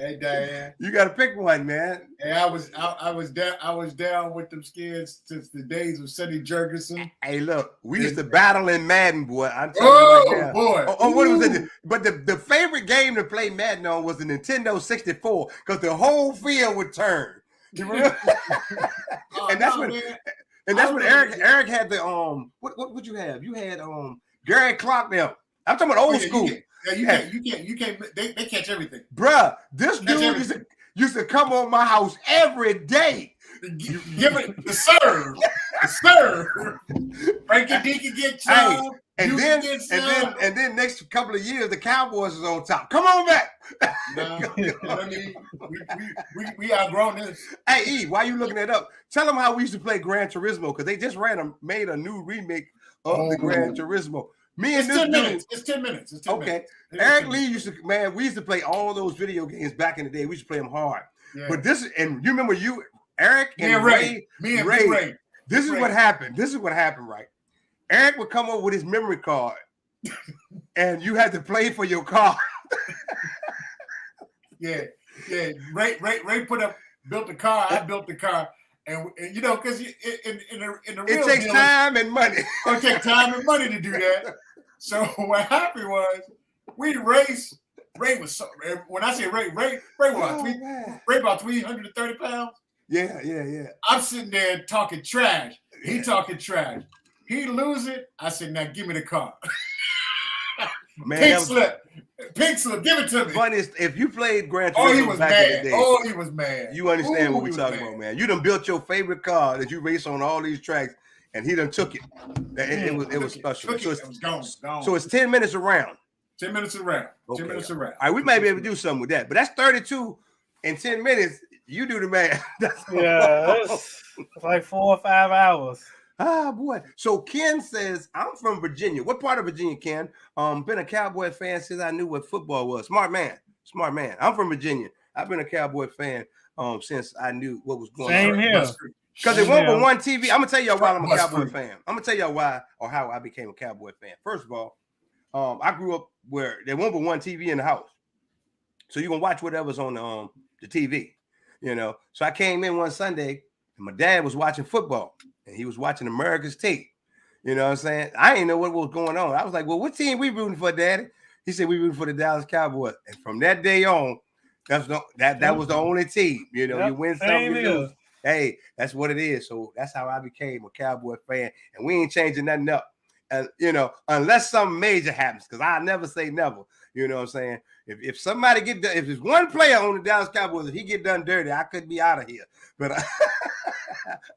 Hey Diane, you gotta pick one, man. Hey, I was down with them Skins since the days of Sonny Jurgensen. Hey, look, we used to battle in Madden, boy. I'm telling you right now. Boy! What was it? But the favorite game to play Madden on was the Nintendo 64 because the whole field would turn. You remember? And that's when Eric had the What would you have? You had Gary Clark now. I'm talking about old school. You can't. They catch everything, bruh. This dude used to come on my house every day. Give it the serve, Frankie D can get some. And then next couple of years, the Cowboys is on top. Come on back. We outgrown this. Hey, E, why you looking that up? Tell them how we used to play Gran Turismo because they just made a new remake of the Gran Turismo. Me and It's this 10 dude. minutes. It's 10 minutes. It's 10 Okay. minutes. Eric Lee used to, man, we used to play all those video games back in the day. We used to play them hard. Yeah. But this, and you remember Eric and Ray. Ray. This is what happened. This is what happened, right? Eric would come up with his memory card, and you had to play for your car. Yeah. Ray built the car. I built the car. And you know, because in the real it takes deal, time and money. It takes time and money to do that. So what happened was we raced. Ray was so. When I say Ray was about 330 pounds. Yeah. I'm sitting there talking trash. He talking trash. He lose it. I said, now give me the car. Man, Pink slip, give it to me. Funniest, if you played Gran Turismo he was back mad. in the day, He was mad. You understand what we're talking about, man. You done built your favorite car that you race on all these tracks, and he done took it. It was special. So it was gone. So it's 10 minutes around. 10 minutes around. Okay. 10 minutes around. All right, we might be able to do something with that. But that's 32 in 10 minutes. You do the math. It's like 4 or 5 hours. Ah, boy. So Ken says, I'm from Virginia. What part of Virginia, Ken? Been a Cowboy fan since I knew what football was. Smart man. I'm from Virginia. I've been a Cowboy fan since I knew what was going on. Same here. Because it went with one TV. I'm going to tell y'all why I'm a Cowboy fan. I'm going to tell y'all why or how I became a Cowboy fan. First of all, I grew up where there went with one TV in the house. So you can watch whatever's on the TV, you know. So I came in one Sunday, and my dad was watching football. And he was watching America's tape. You know what I'm saying? I didn't know what was going on. I was like, well, what team we rooting for, Daddy? He said, we rooting for the Dallas Cowboys. And from that day on, that was the only team. You know, you win some, you lose. Hey, that's what it is. So that's how I became a Cowboy fan. And we ain't changing nothing up. And, you know, unless something major happens, because I never say never. You know what I'm saying? If somebody if there's one player on the Dallas Cowboys, if he get done dirty, I could be out of here. But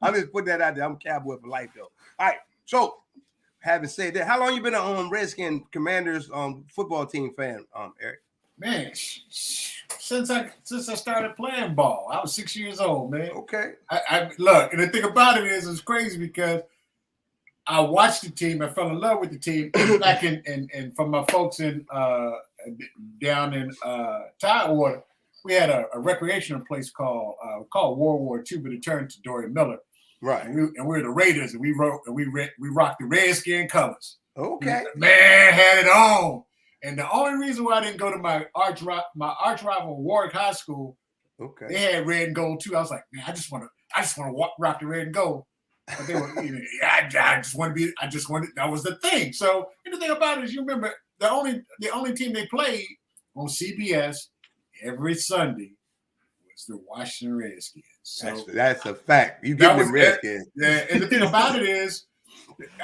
I'm just putting that out there. I'm a Cowboy for life, though. All right. So, having said that, how long you been a Redskin Commanders football team fan, Eric? Man, since I started playing ball, I was 6 years old, man. Okay. I look, and the thing about it is, it's crazy because I watched the team. I fell in love with the team back in from my folks in down in Tidewater. We had a recreational place called World War II, but it turned to Dory Miller. Right. And we were the Raiders, and we rocked the Redskin colors. Okay. Man had it on. And the only reason why I didn't go to my arch rival Warwick High School, okay, they had red and gold too. I was like, man, I just want to rock the red and gold. But they were, I just wanted. That was the thing. So and the thing about it is, you remember the only team they played on CBS every Sunday was the Washington Redskins. So that's a fact. You get the Redskins. Yeah, and the thing about it is,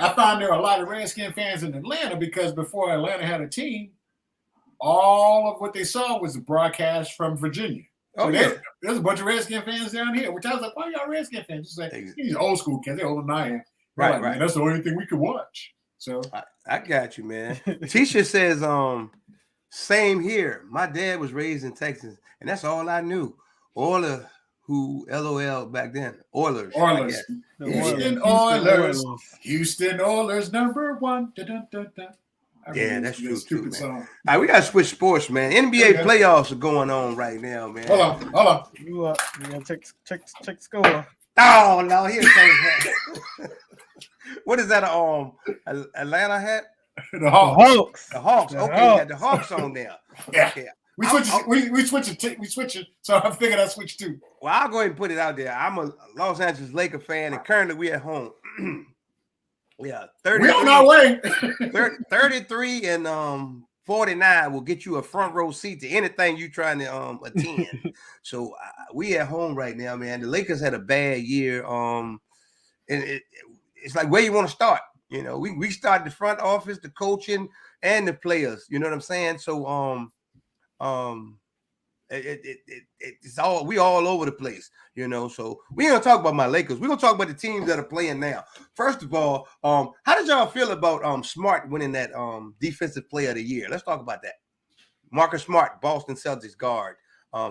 I found there are a lot of Redskin fans in Atlanta because before Atlanta had a team, all of what they saw was a broadcast from Virginia. So there's a bunch of Redskin fans down here, which I was like, why are y'all Redskin fans? Just like, these old school kids, they're older than I am. Right, like, man, that's the only thing we could watch. So I got you, man. Tisha says, same here. My dad was raised in Texas, and that's all I knew. Oilers, who LOL back then. Oilers. Houston Oilers. Houston Oilers #1. Yeah, that's true too, man. All right, we got to switch sports, man. NBA playoffs are going on right now, man. Hold on. You gotta check the score. Oh, no, here's something. What is that, Atlanta hat? The Hawks. The Hawks. Okay, got the Hawks on there. Yeah. Okay. We switch it. So I figured I'd switch too. Well, I'll go ahead and put it out there. I'm a Los Angeles Laker fan, and currently we at home. Yeah, 33. We on our way. 33 and 49 will get you a front row seat to anything you trying to attend. So we at home right now, man. The Lakers had a bad year. And it's like where you want to start. You know, we start the front office, the coaching, and the players. You know what I'm saying? So it's all we all over the place, you know. So we ain't gonna talk about my Lakers. We're gonna talk about the teams that are playing now. First of all, how did y'all feel about Smart winning that defensive player of the year? Let's talk about that. Marcus Smart, Boston Celtics guard.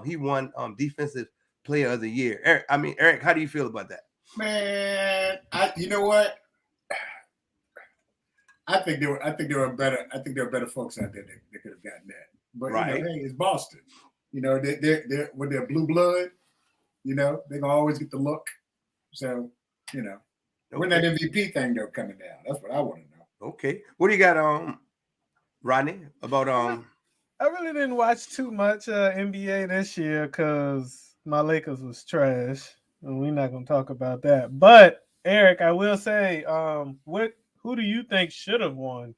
He won defensive player of the year. Eric, how do you feel about that? Man, you know what? I think there were better folks out there that could have gotten that. But Right. hey, it's Boston. They're with their blue blood. They're gonna always get the look. So when that MVP thing though coming down, that's what I want to know. Okay, what do you got, Rodney? About I really didn't watch too much NBA this year because my Lakers was trash, and we're not gonna talk about that. But Eric, I will say, who do you think should have won,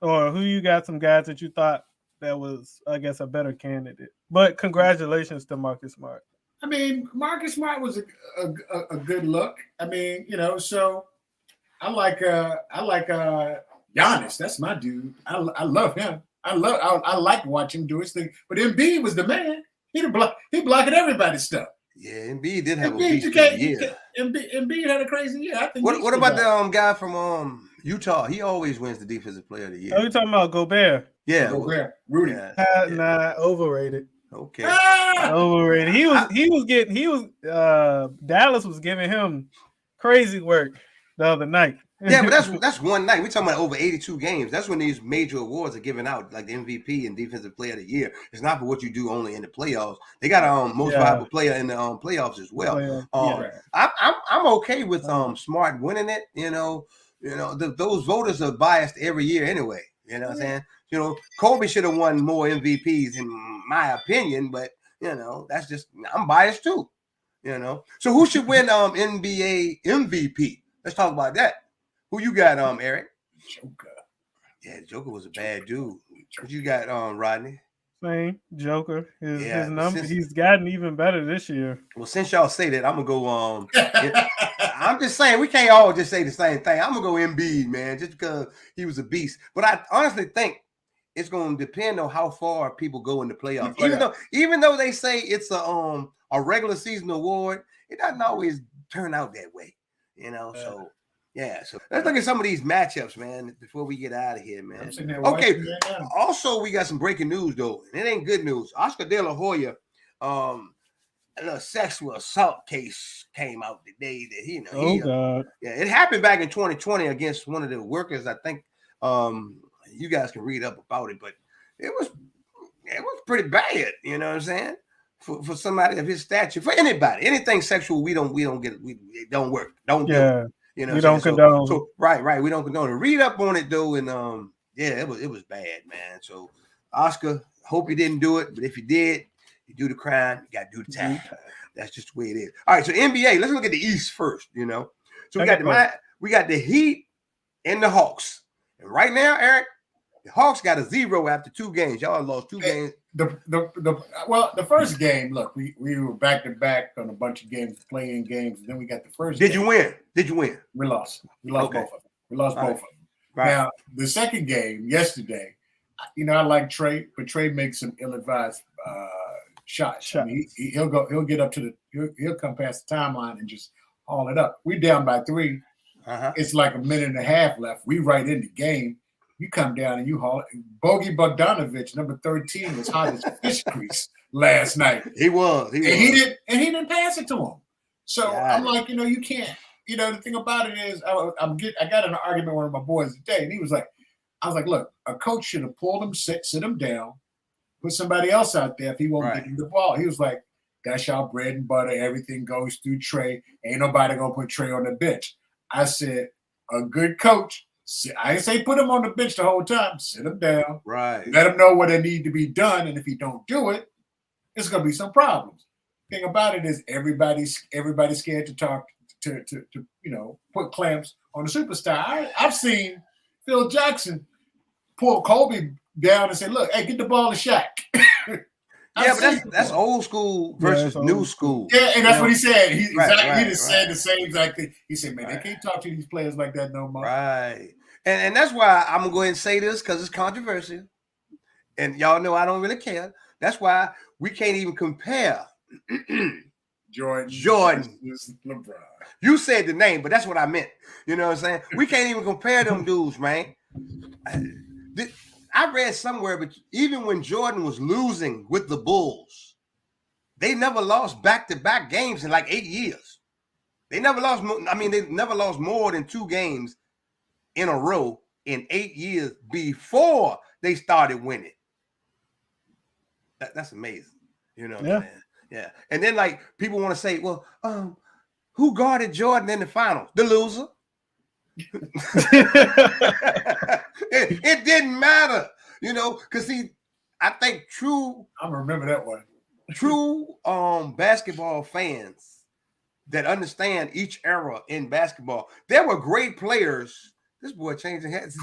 or who you got some guys that you thought that was, I guess, a better candidate? But congratulations to Marcus Smart. I mean, Marcus Smart was a good look. I mean, so I like Giannis. That's my dude. I love him. I like watching him do his thing. But Embiid was the man. He blocking everybody's stuff. Yeah, Embiid did have a Embiid, beast year. Embiid had a crazy year. I think. What about the guy from Utah? He always wins the Defensive Player of the Year. Oh, you talking about Gobert? Yeah, Gobert, Rudy. Yeah. Nah, overrated. Okay. Overrated. Dallas was giving him crazy work the other night. Yeah, but that's one night. We're talking about over 82 games. That's when these major awards are given out, like the MVP and Defensive Player of the Year. It's not for what you do only in the playoffs. They got a most valuable player in the playoffs as well. I'm okay with Smart winning it. Those voters are biased every year anyway. You know what I'm saying? Kobe should have won more MVPs in my opinion, but that's just, I'm biased too. So who should win NBA MVP? Let's talk about that. Who you got, Eric? Joker. Yeah, Joker was a bad dude. What you got, Rodney? Same Joker. His number. He's gotten even better this year. Well, since y'all say that, I'm gonna go. I'm just saying we can't all just say the same thing. I'm gonna go Embiid, man, just because he was a beast. But I honestly think it's gonna depend on how far people go in the playoffs. Even though they say it's a regular season award, it doesn't always turn out that way. So. Yeah, so let's look at some of these matchups, man, before we get out of here, man. Okay, also, we got some breaking news, though, and it ain't good news. Oscar De La Hoya, a little sexual assault case came out today that, God. Yeah, it happened back in 2020 against one of the workers. I think you guys can read up about it, but it was pretty bad, you know what I'm saying? For somebody of his stature, for anybody, anything sexual, we don't get, it don't work. Don't do it. We don't condone. So right. We don't condone it. Read up on it though, and it was bad, man. So Oscar, hope you didn't do it, but if you did, you do the crime, you got to do the time. That's just the way it is. All right, so NBA. Let's look at the East first. So we got the Heat and the Hawks, and right now, Eric, the Hawks got a 0 after 2 games. Y'all lost 2 games. The first game, look, we were back to back on a bunch of games, playing games, and then we got the first. Did you win? We lost. We lost both of them. We lost both of them. Right. Now the second game yesterday, I like Trey, but Trey makes some ill-advised shots. I mean, he'll get up to he'll come past the timeline and just haul it up. We down by 3. It's like a minute and a half left. We right in the game. You come down and you haul it. Bogey Bogdanovic, number 13, was hot as fish grease last night. He was. He didn't pass it to him. So I'm like, you can't. The thing about it is, I got in an argument with one of my boys today, and he was like, I was like, look, a coach should have pulled him, sit him down, put somebody else out there if he won't get him the ball. He was like, that's y'all bread and butter. Everything goes through Trey. Ain't nobody gonna put Trey on the bench. I said, a good coach. I didn't say put him on the bench the whole time. Sit him down. Right. Let him know what they need to be done. And if he don't do it, it's going to be some problems. Thing about it is everybody's scared to talk to put clamps on the superstar. I've seen Phil Jackson pull Kobe down and say, look, hey, get the ball to Shaq. But that's old school versus new school. Yeah, and that's what he said. He just said the same exact thing. He said, man, they can't talk to these players like that no more. Right. And that's why I'm going to go ahead and say this because it's controversial. And y'all know I don't really care. That's why we can't even compare Jordan. LeBron. You said the name, but that's what I meant. You know what I'm saying? We can't even compare them dudes, man. I read somewhere, but even when Jordan was losing with the Bulls, they never lost back-to-back games in like 8 years. They never lost. They never lost more than 2 games in a row in 8 years before they started winning. That's amazing. You know what I'm saying? Yeah. And then like people want to say, well, who guarded Jordan in the finals? The loser. it didn't matter, you know, because see, I think I remember that one. True basketball fans that understand each era in basketball. There were great players. This boy changing heads.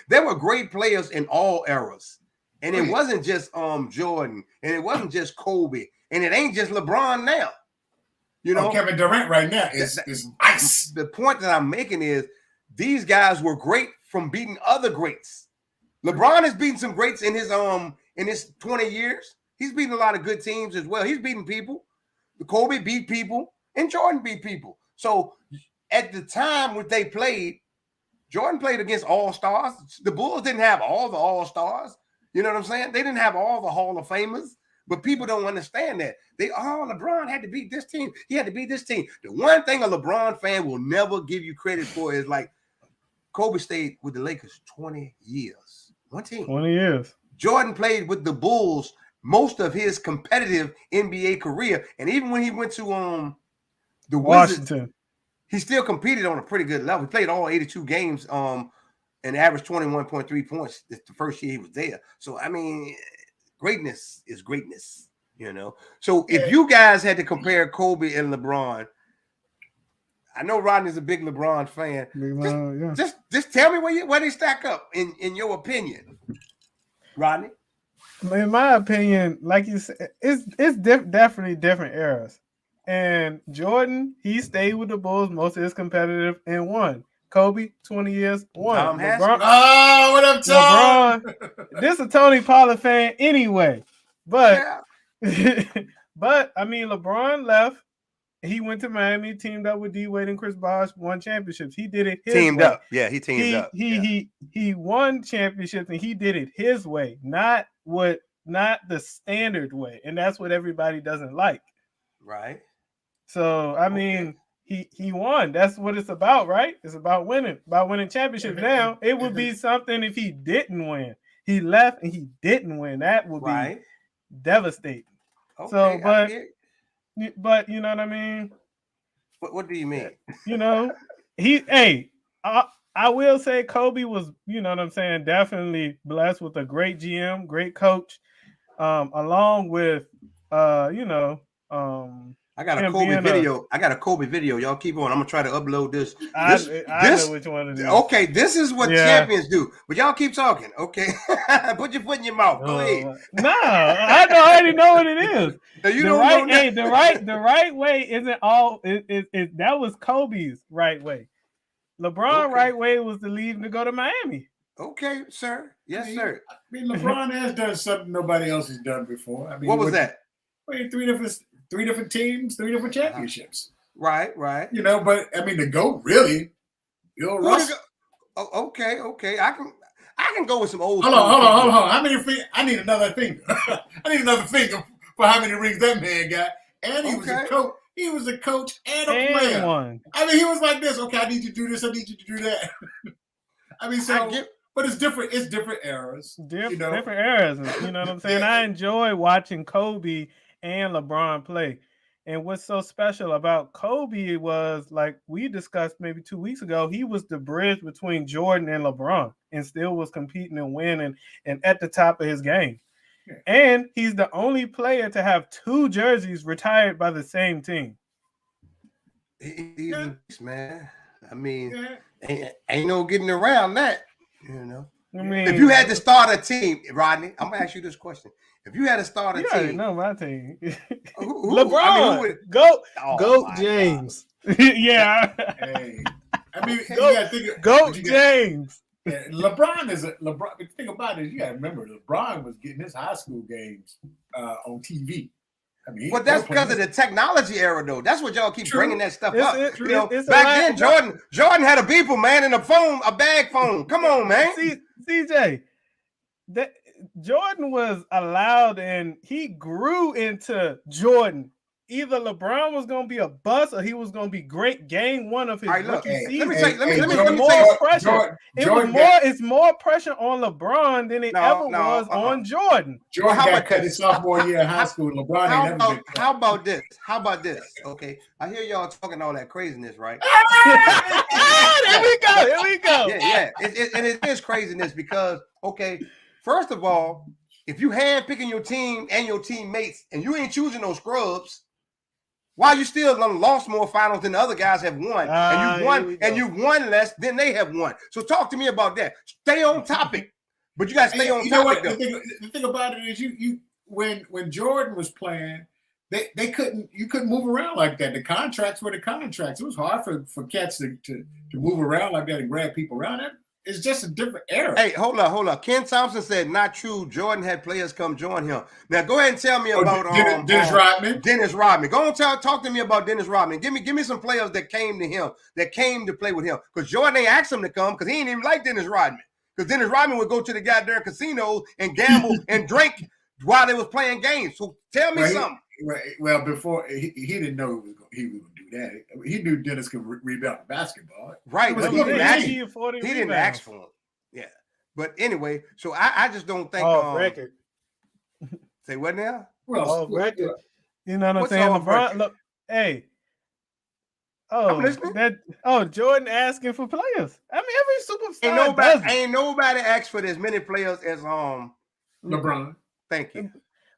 There were great players in all eras. And it wasn't just Jordan, and it wasn't just Kobe, and it ain't just LeBron now. You know, Kevin Durant right now is ice. The point that I'm making is these guys were great from beating other greats. LeBron has beaten some greats in his 20 years. He's beaten a lot of good teams as well. He's beaten people. Kobe beat people, and Jordan beat people. So at the time when they played, Jordan played against all-stars. The Bulls didn't have all the all-stars. You know what I'm saying? They didn't have all the Hall of Famers. But people don't understand that. LeBron had to beat this team. He had to beat this team. The one thing a LeBron fan will never give you credit for is like Kobe stayed with the Lakers 20 years. One team. 20 years. Jordan played with the Bulls most of his competitive NBA career. And even when he went to the Washington, Wizards, he still competed on a pretty good level. He played all 82 games and averaged 21.3 points the first year he was there. So, I mean, greatness is greatness, you know. So if you guys had to compare Kobe and LeBron, I know Rodney's a big LeBron fan. Just tell me where they stack up in your opinion, Rodney. In my opinion, like you said, it's definitely different eras. And Jordan, he stayed with the Bulls most of his competitive and won. Kobe, 20 years, won. LeBron, what up, Tom? LeBron, this a Tony Pollard fan anyway. But but I mean, LeBron left. He went to Miami, teamed up with D Wade and Chris Bosh, won championships. He did it his way. Up. Yeah, he teamed up. He won championships and he did it his way, not the standard way. And that's what everybody doesn't like. Right. So I mean, he won. That's what it's about, right? It's about winning championships. Now it would be something if he didn't win. He left and he didn't win. That would be devastating. Okay, so, but you know what I mean? What do you mean? You know, I will say Kobe was, you know what I'm saying, definitely blessed with a great GM, great coach, along with, I got a Kobe video. I got a Kobe video. Y'all keep on. I'm gonna try to upload this. I know which one it is. Okay, this is what champions do. But y'all keep talking. Okay, put your foot in your mouth. Go ahead. No, I already know what it is. No, you don't know. The right way isn't all. That was Kobe's right way. LeBron's right way was to leave to go to Miami. Okay, sir. Yes, sir. I mean, LeBron has done something nobody else has done before. I mean, what was that? Three different teams, 3 different championships. Right. You know, but I mean, the GOAT really, Bill Russell. Okay. I can go with some old. Hold on. How many fingers? I need another finger. I need another finger for how many rings that man got. And he was a coach. He was a coach and a player. One. I mean, he was like this. Okay, I need you to do this. I need you to do that. I mean, but it's different. It's different eras. Different eras. You know what I'm saying? I enjoy watching Kobe and LeBron play. And what's so special about Kobe was, like we discussed maybe 2 weeks ago, he was the bridge between Jordan and LeBron and still was competing and winning and at the top of his game. Yeah. And he's the only player to have 2 jerseys retired by the same team. Man. I mean, ain't no getting around that, you know. I mean, if you had to start a team, Rodney, I'm gonna ask you this question. If you had to start a team, already know my team. LeBron, I mean, Goat James. Yeah. Hey, I mean, Goat James. LeBron is LeBron. The thing about it is, you got to remember, LeBron was getting his high school games on TV. I mean, but that's because of the technology era, though. That's what y'all keep bringing that stuff up. Back then, Jordan had a beeper, man, and a bag phone. Come on, man. CJ, Jordan was allowed, and he grew into Jordan either LeBron was going to be a bust or he was going to be great game one of his rookie season. Let me pressure. It's more pressure on LeBron than it ever was on Jordan. Jordan got cut his sophomore year in high school. LeBron ain't never been cut. How about this? Okay, I hear y'all talking all that craziness, right? There we go. Yeah. And it is craziness because, okay, first of all, if you handpicking your team and your teammates and you ain't choosing those scrubs, why you still lost more finals than the other guys have won? And you've won less than they have won. So talk to me about that. Stay on topic. But you got to stay on topic. The thing about it is you when Jordan was playing, you couldn't move around like that. The contracts were the contracts. It was hard for cats to move around like that and grab people around. It's just a different era. Hey, hold on. Ken Thompson said not true. Jordan had players come join him. Now go ahead and tell me about Dennis Rodman. Dennis Rodman. Go on, talk to me about Dennis Rodman. Give me some players that came to him, that came to play with him. Because Jordan ain't asked him to come because he ain't even like Dennis Rodman. Because Dennis Rodman would go to the goddamn casinos and gamble and drink while they was playing games. So tell me something. Well, before he didn't know he was going to do that. He knew Dennis could rebound basketball. Right. But he didn't ask for him. Yeah. But anyway, so I just don't think. Record. Say what now? Well, record. You know what I'm saying? LeBron, look, hey. Jordan asking for players. I mean, every superstar ain't nobody asked for as many players as LeBron. Thank you.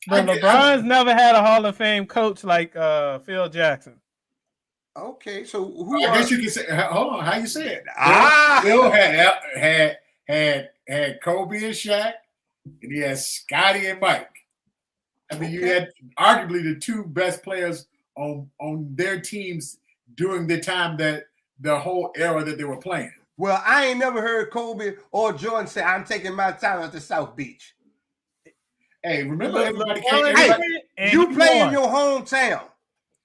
But LeBron's never had a Hall of Fame coach like Phil Jackson. Okay, so I guess you can say. Hold on, how you say it? Phil had Kobe and Shaq, and he had Scotty and Mike. I mean, you had arguably the two best players on their teams during the time that the whole era that they were playing. Well, I ain't never heard Kobe or Jordan say, "I'm taking my time at the South Beach." Hey, remember everybody you play in your hometown.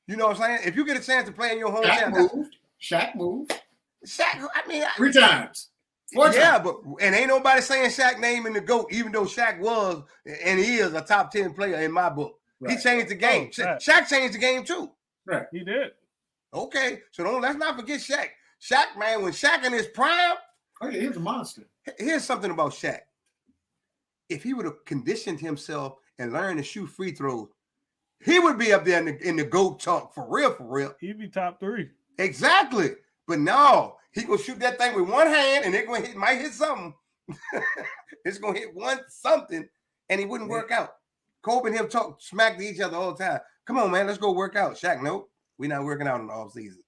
You know what I'm saying? If you get a chance to play in your hometown. Shaq moved. Shaq, I mean. 3 times. 4 times. Yeah, but ain't nobody saying Shaq name in the GOAT, even though Shaq was and he is a top 10 player in my book. Right. He changed the game. Shaq changed the game too. Right. He did. Okay, so let's not forget Shaq. Shaq, man, when Shaq in his prime. Oh, yeah, he was a monster. Here's something about Shaq. If he would have conditioned himself and learned to shoot free throws, he would be up there in the GOAT talk for real. He'd be top 3. Exactly. But no, he gonna shoot that thing with one hand and it might hit something. It's gonna hit something and he wouldn't work out. Kobe and him talk smack to each other all the time. Come on, man, let's go work out. Shaq, nope, we're not working out in the off season.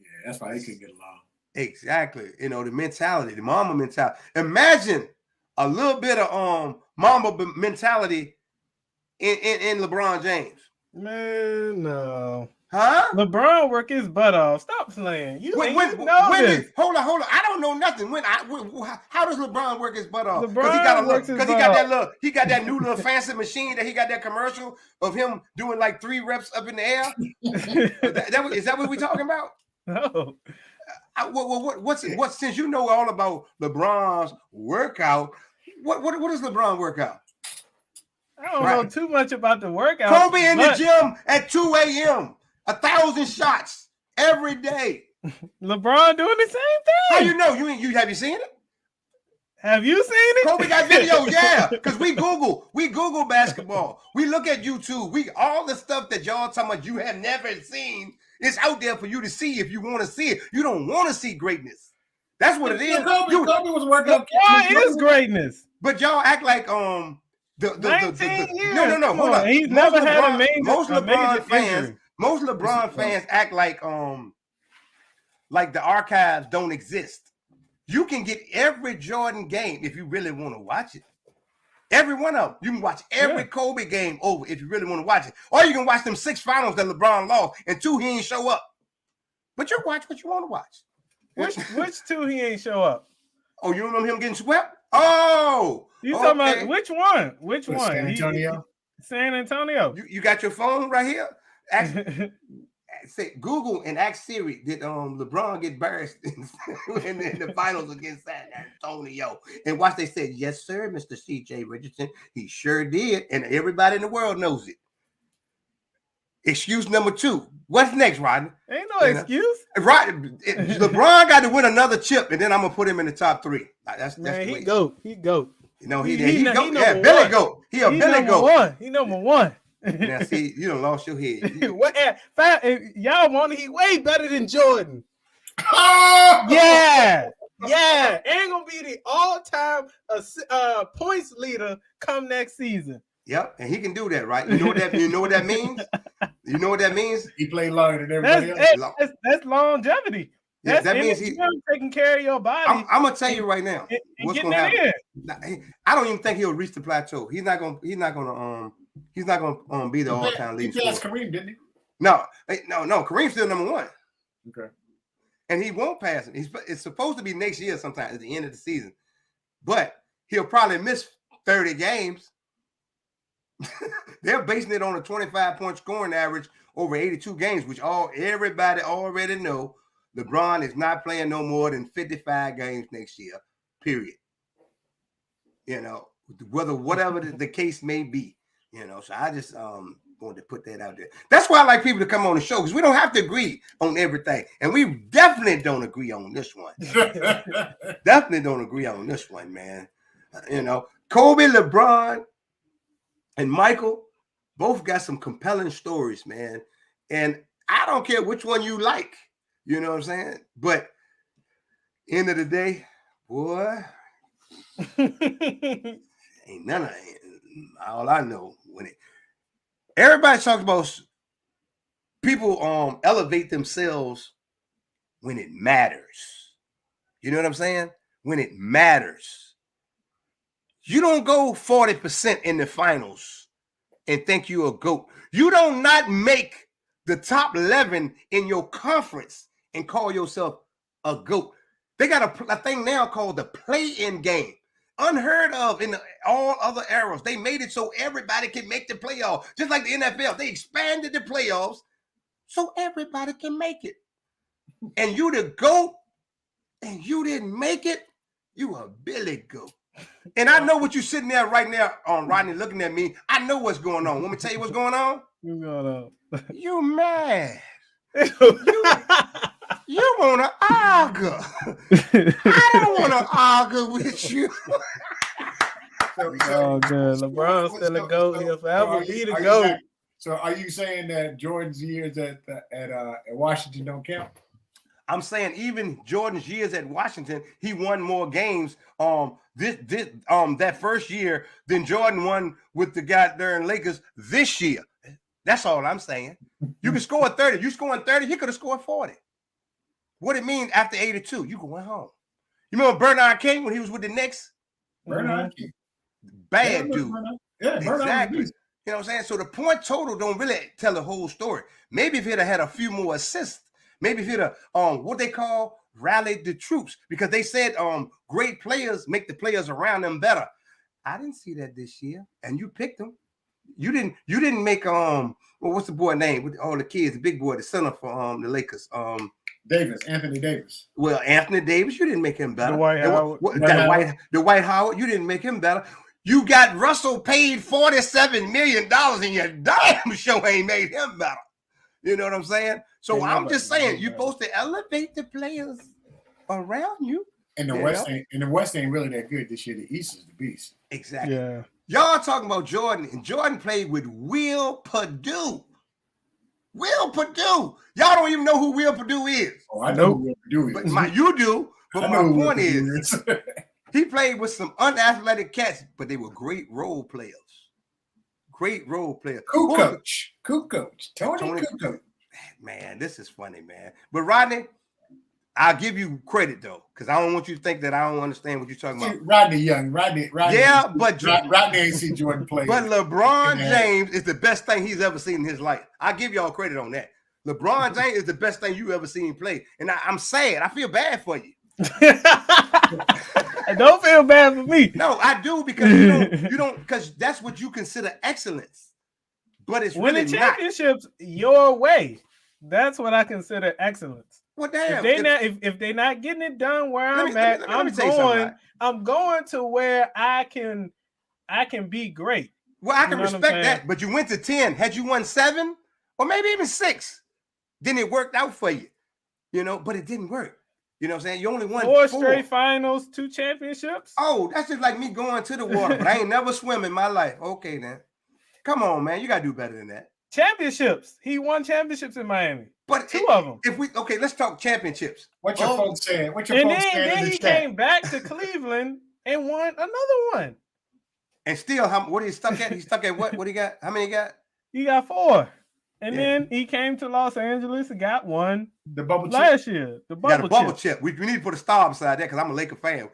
Yeah, that's why he couldn't get along. Exactly. You know, the mentality, the Mamba mentality. Imagine a little bit of Mamba mentality in LeBron James. Man, no. Huh? LeBron work his butt off. Stop playing. Hold on. I don't know nothing. How does LeBron work his butt off? Because he got that new little fancy machine that he got that commercial of him doing like 3 reps up in the air. Is that what we're talking about? No. What's since you know all about LeBron's workout? What does LeBron work out? I don't know too much about the workout. Kobe in the gym at 2 a.m. 1,000 shots every day. LeBron doing the same thing. How you know? Have you seen it? Have you seen it? Kobe got video, yeah. Because we Google basketball. We look at YouTube. All the stuff that y'all talking about you have never seen is out there for you to see if you want to see it. You don't want to see greatness. That's what it is. Kobe was working out. Why is greatness? But y'all act like years. No. Hold on. He's never had a major injury. Most LeBron fans act like the archives don't exist. You can get every Jordan game if you really want to watch it. Every one of them. You can watch every Kobe game over if you really want to watch it. Or you can watch them 6 finals that LeBron lost and 2 he ain't show up. But you watch what you want to watch. Which 2 he ain't show up? Oh, you remember him getting swept? Oh! You talking about which one? Which one? San Antonio? San Antonio. You got your phone right here? Say Google and ask Siri, did LeBron get embarrassed in the finals against San Antonio? And watch, they said, yes, sir, Mr. CJ Richardson. He sure did. And everybody in the world knows it. Excuse number 2. What's next, Rodney? Ain't no excuse. LeBron got to win another chip, and then I'm gonna put him in the top 3. That's Man, the way. he goat. You know, he go. number Yeah, Billy one. goat. He a Billy number goat. one. He number one. Now see, you done lost your head. What? Y'all want he way better than Jordan. Oh! Yeah. Ain't gonna be the all-time points leader come next season. Yep, and he can do that, right? You know what that means? You know what that means? He played longer than everybody else. That's longevity. Yeah, that means he's taking care of your body. I'm gonna tell you right now what's gonna happen. I don't even think he'll reach the plateau. He's not gonna be the all-time leader. He passed Kareem, didn't he? No. Kareem's still number 1. Okay. And he won't pass it. It's supposed to be next year sometime at the end of the season. But he'll probably miss 30 games. They're basing it on a 25-point scoring average over 82 games, which everybody already know. LeBron is not playing no more than 55 games next year, period. You know, whatever the case may be. You know, so I just wanted to put that out there. That's why I like people to come on the show, because we don't have to agree on everything. And we definitely don't agree on this one. Definitely don't agree on this one, man. You know, Kobe, LeBron, and Michael both got some compelling stories, man. And I don't care which one you like. You know what I'm saying? But end of the day, boy, ain't none of it. All I know everybody talks about people elevate themselves when it matters. You know what I'm saying? When it matters. You don't go 40% in the finals and think you're a GOAT. You don't not make the top 11 in your conference and call yourself a GOAT. They got a thing now called the play-in game. Unheard of in all other eras. They made it so everybody can make the playoffs. Just like the NFL, they expanded the playoffs so everybody can make it. And you the GOAT and you didn't make it, you a Billy GOAT. And I know what you're sitting there right now on Rodney looking at me. I know what's going on. Want me to tell you what's going on? What's going on? You mad. You want to argue. I don't want to argue with you. Oh, good. LeBron's still a GOAT. He'll forever be the GOAT. So are you saying that Jordan's years at Washington don't count? I'm saying even Jordan's years at Washington, he won more games that first year than Jordan won with the goddamn Lakers this year. That's all I'm saying. You can score 30. You scoring 30, he could have scored 40. What it mean after 82? You going home. You remember Bernard King when he was with the Knicks? Bernard King. Bad dude. Yeah, exactly. You know what I'm saying? So the point total don't really tell the whole story. Maybe if he'd have had a few more assists, maybe if he'd have what they call rallied the troops, because they said great players make the players around them better. I didn't see that this year, and you picked them. You didn't make what's the boy name with all the kids, the big boy, the center for the Lakers, Anthony Davis. Well, Anthony Davis, you didn't make him better. The Dwight Howard, you didn't make him better. You got Russell paid $47 million, and your damn show ain't made him better. You know what I'm saying? So I'm just saying, you're supposed to elevate the players around you. And the West ain't really that good this year. The East is the beast. Exactly. Yeah. Y'all talking about Jordan, and Jordan played with Will Perdue. Will Perdue. Y'all don't even know who Will Perdue is. Oh, I know who Will Perdue is. You do. But my point is, he played with some unathletic cats, but they were great role players. Great role players. Cool coach. Tony Kukoc. Man, this is funny, man. But Rodney, I'll give you credit though, because I don't want you to think that I don't understand what you're talking about. Rodney Young, Rodney. Yeah, but Rodney ain't seen Jordan play. But LeBron James is the best thing he's ever seen in his life. I give y'all credit on that. LeBron James is the best thing you ever seen play, and I'm sad. I feel bad for you. Don't feel bad for me. No, I do, because you don't because that's what you consider excellence. But it's winning really championships your way. That's what I consider excellence. Well, damn. If they're not getting it done where I'm at, I'm going to where I can be great. Well, I can respect that, but you went to 10. Had you won 7 or maybe even 6. Then it worked out for you, but it didn't work. You know what I'm saying? You only won 4 4 straight finals, 2 championships. Oh, that's just like me going to the water, but I ain't never swim in my life. Okay, then. Come on, man. You got to do better than that. Championships. He won championships in Miami. But 2 of them. Let's talk championships. What your folks saying? Then he came back to Cleveland and won another one. And still, what he stuck at? He stuck at what? What he got? How many he got? He got 4. And then he came to Los Angeles and got one. The bubble last chip. year. The bubble chip. We need to put a star beside that because I'm a Laker fan.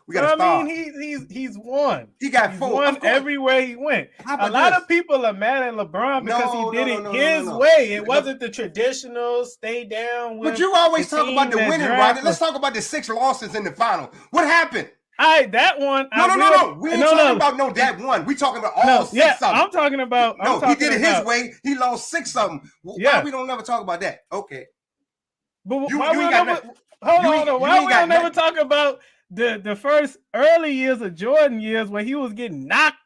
We got a star. I mean, he's won. He got 4. Won everywhere he went. A lot of people are mad at LeBron because he did it his way. It wasn't the traditional stay down. But you always talk about the winning, Rodney. Let's talk about the 6 losses in the final. What happened? That one. No. We ain't talking about that one. We talking about all 6 of them. I'm talking about. He did it his way. He lost 6 of them. Why we don't never talk about that? Okay. But why we never talk about the first early years of Jordan years when he was getting knocked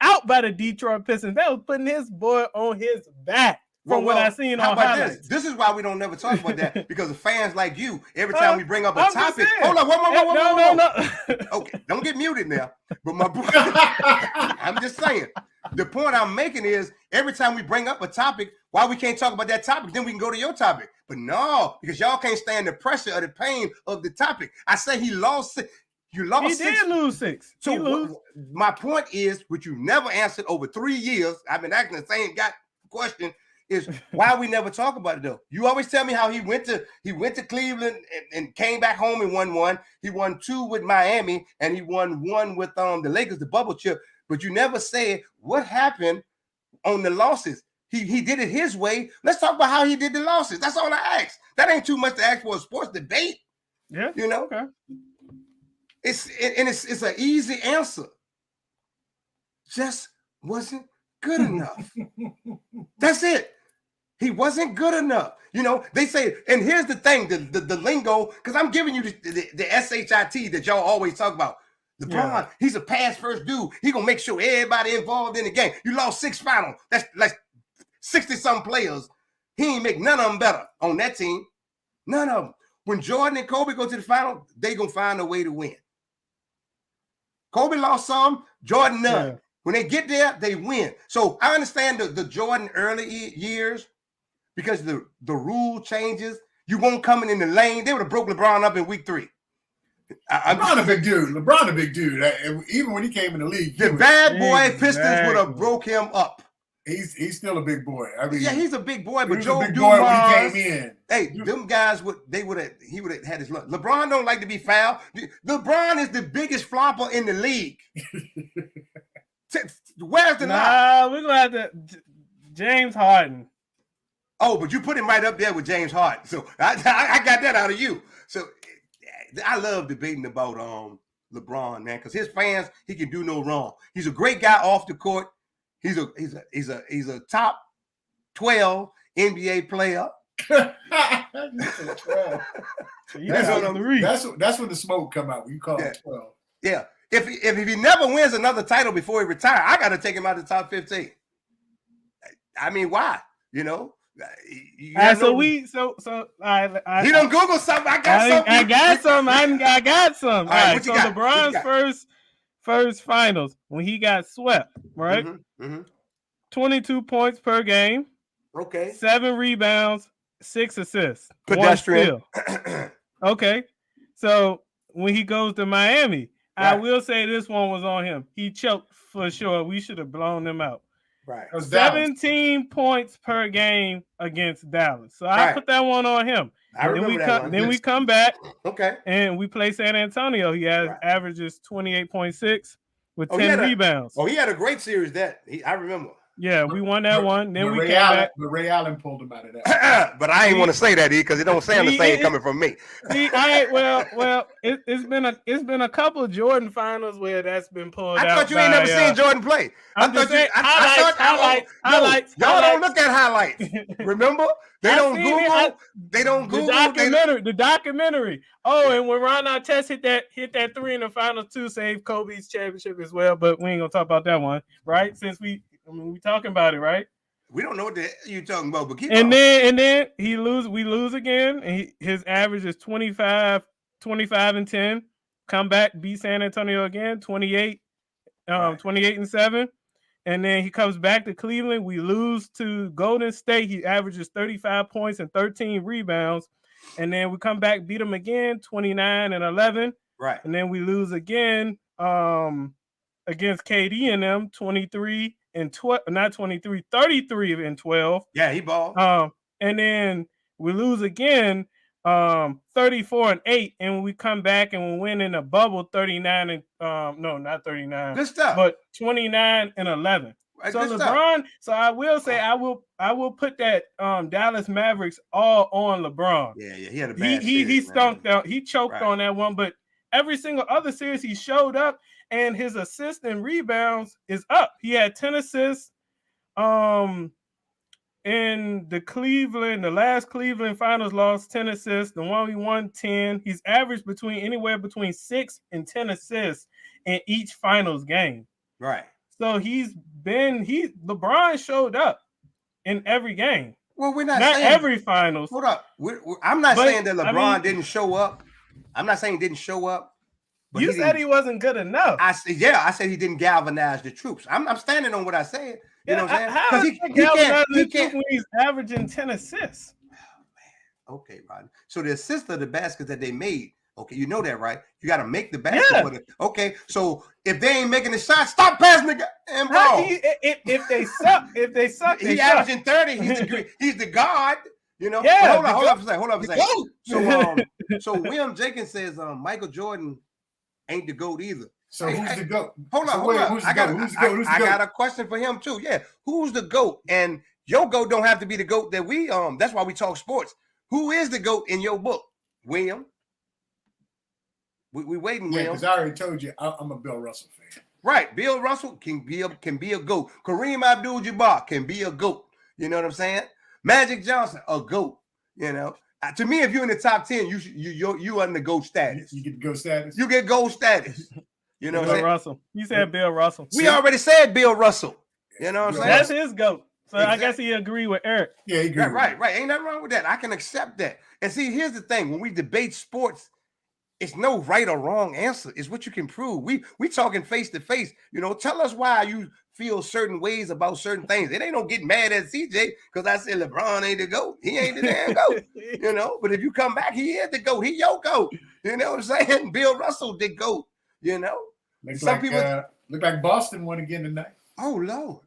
out by the Detroit Pistons? That was putting his boy on his back. From what I seen on highlights. This is why we don't never talk about that because of fans like you. Every time we bring up a topic, hold on, whoa. Okay, don't get muted now. But my brother, I'm just saying. The point I'm making is every time we bring up a topic, why we can't talk about that topic, then we can go to your topic. But no, because y'all can't stand the pressure or the pain of the topic. I say he lost 6. You lost 6. He did lose 6. So my point is, which you never answered over 3 years, I've been asking the same question. Is why we never talk about it though. You always tell me how he went to Cleveland and came back home and won 1. He won 2 with Miami and he won 1 with the Lakers, the bubble chip. But you never said what happened on the losses. He did it his way. Let's talk about how he did the losses. That's all I ask. That ain't too much to ask for a sports debate. Yeah, Okay. It's an easy answer. Just wasn't good enough. That's it. He wasn't good enough. They say, and here's the thing, the lingo, because I'm giving you the SHIT that y'all always talk about. LeBron, he's a pass first dude. He gonna make sure everybody involved in the game. You lost 6 finals. That's like 60-some players. He ain't make none of them better on that team. None of them. When Jordan and Kobe go to the final, they gonna find a way to win. Kobe lost some, Jordan none. Yeah. When they get there, they win. So I understand the Jordan early years because the rule changes. You won't come in the lane. They would have broke LeBron up in week 3. LeBron a big dude. Even when he came in the league, the bad boy Pistons would have broke him up. He's still a big boy. I mean, he's a big boy, but Joe big boy when he came in. Hey, them guys he would have had his luck. LeBron don't like to be fouled. LeBron is the biggest flopper in the league. Where's the line? We're gonna have to James Harden. Oh, but you put him right up there with James Harden. So I got that out of you. So I love debating about LeBron, man, because his fans, he can do no wrong. He's a great guy off the court. He's a top 12 NBA player. That's when the smoke come out. When you call him 12. Yeah. If he never wins another title before he retires, I got to take him out of the top 15. I mean, why? He done Google something. I got some. All right. So LeBron's first finals when he got swept, right? 22 points per game. Okay. 7 rebounds, 6 assists. Pedestrian. 1 steal. Okay. So when he goes to Miami, right. I will say this one was on him. He choked for sure. We should have blown him out. Right. 17 points per game against Dallas. So I put that one on him. Then we come back. Okay. And we play San Antonio. He averages 28.6 with 10 rebounds. He had a great series I remember. Yeah, we won that one. Then we came back. But Ray Allen pulled him out of that. But I ain't want to say that because it don't sound the same coming from me. It's been a couple of Jordan finals where that's been pulled out. I thought you ain't never seen Jordan play. Highlights. Y'all don't look at highlights. Remember? They don't Google. The documentary. Oh, and when Ron Artest hit that 3 in the finals too, saved Kobe's championship as well. But we ain't gonna talk about that one, right? Since we talking about it, right? We don't know what the hell you talking about, but keep And on. then we lose again, and his average is 25 and 10. Come back, beat San Antonio again, 28 and 7. And then he comes back to Cleveland. We lose to Golden State. He averages 35 points and 13 rebounds. And then we come back, beat him again, 29 and 11. Right. And then we lose again against KD and them, 23 and 12, not 23, 33 and 12. Yeah, he balled. And then we lose again, 34 and 8, and we come back and we win in a bubble 39 and no, not 39. Good stuff. But 29 and 11. Right, So good LeBron, stuff. so I will say I will put that Dallas Mavericks all on LeBron. Yeah, he had a bad He series, stunked man. out. He choked on that one, but every single other series he showed up, and his assists and rebounds is up. He had 10 assists. In the last Cleveland Finals lost 10 assists. The one we won 10. He's averaged anywhere between 6 and 10 assists in each Finals game. Right. So LeBron showed up in every game. Well, we're not saying every Finals. Hold up. I'm not saying that LeBron didn't show up. I'm not saying he didn't show up. But you said he wasn't good enough. I said he didn't galvanize the troops. I'm standing on what I said. You know what I'm saying? How he can't when he's averaging 10 assists. Oh, man. Okay, Rodney. So the assists are the baskets that they made. Okay, you know that, right? You got to make the basket for it. Okay, so if they ain't making the shot, stop passing the ball. If they suck, he's averaging 30. He's the guard. You know. Yeah. Hold up a second. So William Jenkins says Michael Jordan ain't the GOAT either. So who's the GOAT? Hold on. I got a question for him too. Yeah, who's the GOAT? And your GOAT don't have to be the GOAT that we That's why we talk sports. Who is the GOAT in your book, William? We waiting, William. Because I already told you I'm a Bill Russell fan. Right, Bill Russell can be a GOAT. Kareem Abdul-Jabbar can be a GOAT. You know what I'm saying? Magic Johnson, a GOAT. You know. To me, if you're in the top 10, you under GOAT status. You get GOAT status. You get GOAT status. You know what I'm saying? Russell. You said Bill Russell. We already said Bill Russell. You know what I'm saying? That's his GOAT. So exactly. I guess he agree with Eric. Yeah, he agree. Right. Ain't nothing wrong with that. I can accept that. And see, here's the thing: when we debate sports, it's no right or wrong answer. It's what you can prove. We talking face to face. You know, tell us why you feel certain ways about certain things. It ain't no getting mad at CJ because I said LeBron ain't the GOAT. He ain't the damn GOAT. You know, but if you come back, he is the GOAT. He your GOAT. You know what I'm saying? Bill Russell the GOAT. You know. Look like Boston won again tonight. Oh Lord.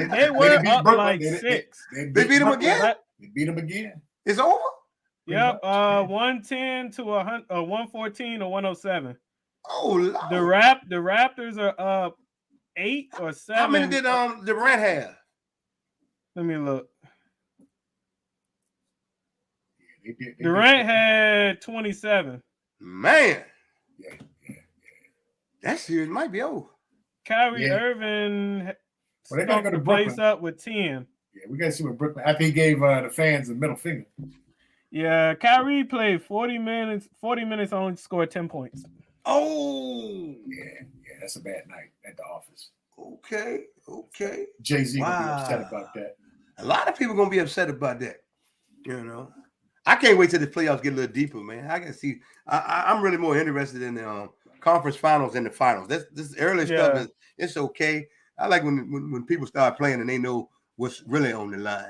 They were up like 6. They beat them again. They beat them again. It's over. Yep, 110 to 114 to 107. Oh Lord. The Raptors are up 8 or 7. How many did Durant have? Let me look. They Durant had 27. Man. Yeah. That series might be over. Kyrie Irving they gotta go to place up with 10. Yeah, we gotta see what Brooklyn. I think he gave the fans a middle finger. Yeah, Kyrie played 40 minutes. 40 minutes, only scored 10 points. Oh. Yeah, that's a bad night at the office. Okay. Jay-Z gonna be upset about that. A lot of people gonna be upset about that. You know, I can't wait till the playoffs get a little deeper, man. I can see. I'm really more interested in the conference finals than the finals. This early stuff it's okay. I like when people start playing and they know what's really on the line.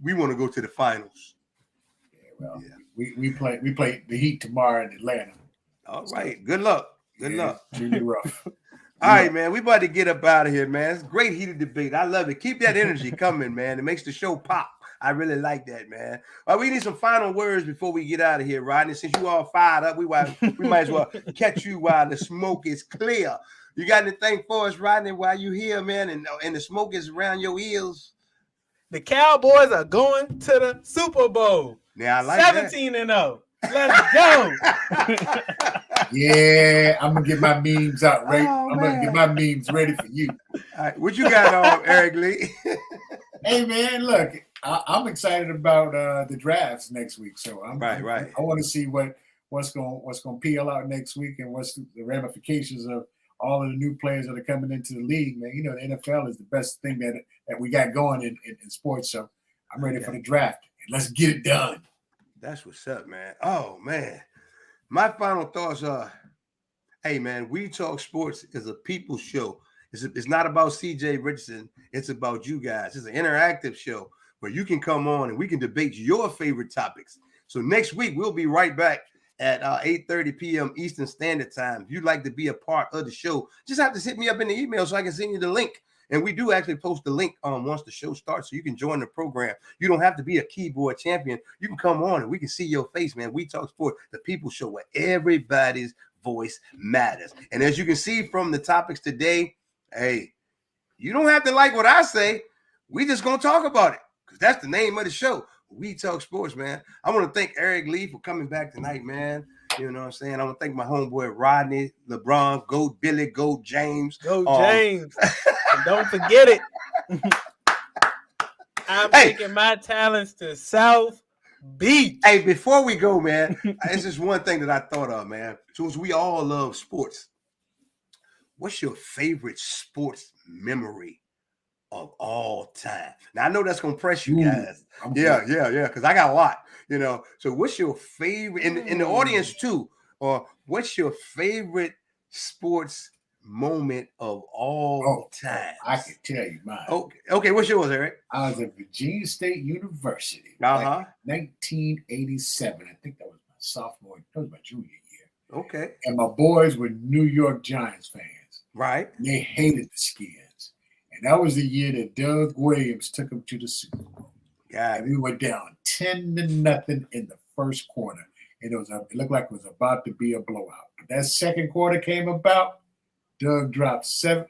We want to go to the finals. We play the Heat tomorrow in Atlanta. All right. Good luck. Good luck. It's really rough. All right, man. We about to get up out of here, man. It's great heated debate. I love it. Keep that energy coming, man. It makes the show pop. I really like that, man. All right, we need some final words before we get out of here, Rodney. Since you all fired up, we might as well catch you while the smoke is clear. You got anything for us, Rodney, while you here, man, and the smoke is around your ears? The Cowboys are going to the Super Bowl. Yeah, I like 17-0. Let's go. Yeah, I'm gonna get my memes out, right? I'm gonna get my memes ready for you. All right, what you got on, Eric Lee? Hey, man, look, I'm excited about the drafts next week. So right. I want to see what's going to peel out next week and what's the ramifications of all of the new players that are coming into the league, man. You know, the NFL is the best thing that we got going in sports. So I'm ready for the draft. Let's get it done. That's what's up, man. Oh, man. My final thoughts are, hey, man, We Talk Sports is a people show. It's not about CJ Richardson. It's about you guys. It's an interactive show where you can come on and we can debate your favorite topics. So next week, we'll be right back at 8:30 p.m. Eastern Standard Time. If you'd like to be a part of the show, just have to hit me up in the email so I can send you the link. And we do actually post the link once the show starts so you can join the program. You don't have to be a keyboard champion. You can come on and we can see your face, man. We Talk Sports, the people show where everybody's voice matters. And as you can see from the topics today, hey, you don't have to like what I say. We just going to talk about it because that's the name of the show. We Talk Sports, man. I want to thank Eric Lee for coming back tonight, man. You know what I'm saying? I want to thank my homeboy Rodney, LeBron, Goat Billy, Goat James. Go James. Don't forget it. I'm taking my talents to South Beach. Hey, before we go, man, it's just one thing that I thought of, man. Since we all love sports, what's your favorite sports memory of all time? Now, I know that's going to press you guys. Yeah, because I got a lot, you know. So what's your favorite, in the audience too, or what's your favorite sports moment of all time? I can tell you mine. Okay, what's yours, Eric? I was at Virginia State University, 1987. I think that was my sophomore. That was my junior year. Okay. And my boys were New York Giants fans. Right. They hated the Skins. And that was the year that Doug Williams took them to the Super Bowl. Yeah. And we were down 10-0 in the first quarter. And it looked like it was about to be a blowout. But that second quarter came about. Doug dropped seven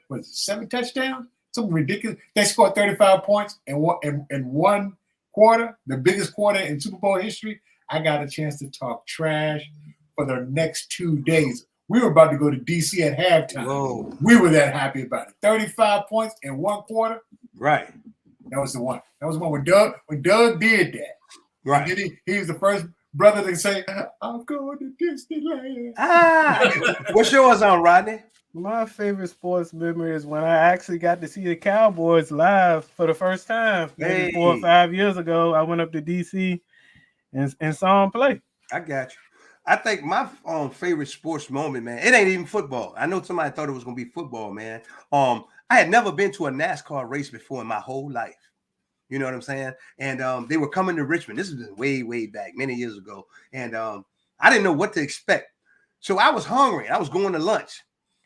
touchdowns? Something ridiculous. They scored 35 points in one quarter, the biggest quarter in Super Bowl history. I got a chance to talk trash for the next 2 days. We were about to go to D.C. at halftime. Whoa. We were that happy about it. 35 points in one quarter. Right. That was the one. That was the one when Doug did that. Right. He was the first brother to say, I'm going to Disneyland. What's yours on, Rodney? My favorite sports memory is when I actually got to see the Cowboys live for the first time. Maybe 4 or 5 years ago, I went up to D.C. and saw them play. I got you. I think my favorite sports moment, man, it ain't even football. I know somebody thought it was going to be football, man. I had never been to a NASCAR race before in my whole life. You know what I'm saying? And they were coming to Richmond. This was way, way back, many years ago. And I didn't know what to expect. So I was hungry. I was going to lunch.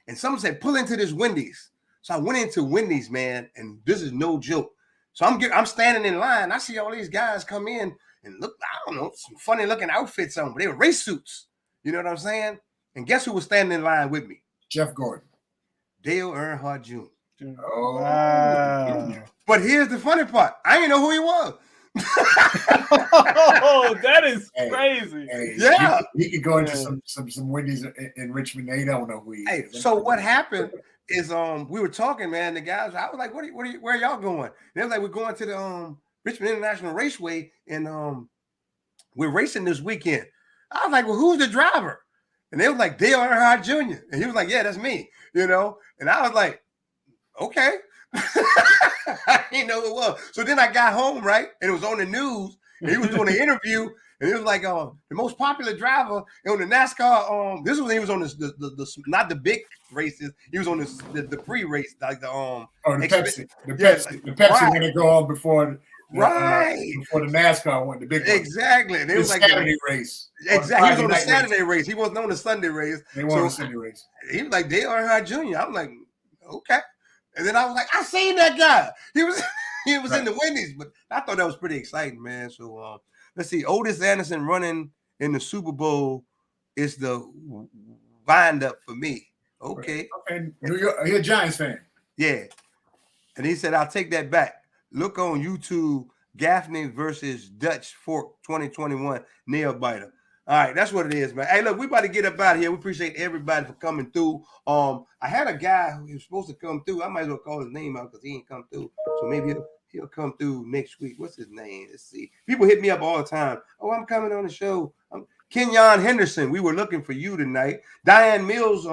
And someone said, pull into this Wendy's. So I went into Wendy's, man, and this is no joke. So I'm standing in line. I see all these guys come in and look, I don't know, some funny looking outfits on, but they were race suits. You know what I'm saying? And guess who was standing in line with me? Jeff Gordon. Dale Earnhardt Jr. Oh, wow. But here's the funny part. I didn't know who he was. Oh, that is crazy. Hey, yeah. He could go into some Wendy's in Richmond. They don't know who he is. So what happened is we were talking, man. The guys, I was like, where are y'all going? They were like, we're going to the Richmond International Raceway, and we're racing this weekend. I was like, well, who's the driver? And they were like, Dale Earnhardt Jr. And he was like, yeah, that's me, you know? And I was like, okay. I didn't know who it was. So then I got home, right? And it was on the news. And he was doing an interview. And it was like the most popular driver on the NASCAR. This was when he was on the not the big races. He was on the pre-race, like the Pepsi. The Pepsi right. When it go on before before the NASCAR one, the big one. Exactly. And it was like Saturday race. Exactly. He was on the Saturday race. He wasn't on the Sunday race. They won the Sunday race. He was like Dale Earnhardt Jr. I was like, okay. And then I was like, I seen that guy. He was in the Wendy's, but I thought that was pretty exciting, man. So let's see. Otis Anderson running in the Super Bowl is the wind up for me. Okay. Okay. You're a Giants fan. Yeah. And he said, I'll take that back. Look on YouTube, Gaffney versus Dutch Fork 2021 nail biter. All right, that's what it is, man. Hey, look, we about to get up out of here. We appreciate everybody for coming through. I had a guy who was supposed to come through. I might as well call his name out because he ain't come through. So maybe he'll come through next week. What's his name? Let's see. People hit me up all the time. Oh, I'm coming on the show. Kenyon Henderson. We were looking for you tonight. Diane Mills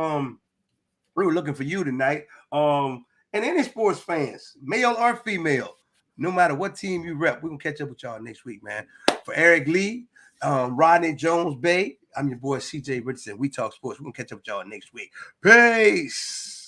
We were looking for you tonight. And any sports fans, male or female, no matter what team you rep, we're gonna catch up with y'all next week, man. For Eric Lee, Rodney Jones Bay, I'm your boy CJ Richardson. We talk sports. We're gonna catch up with y'all next week. Peace.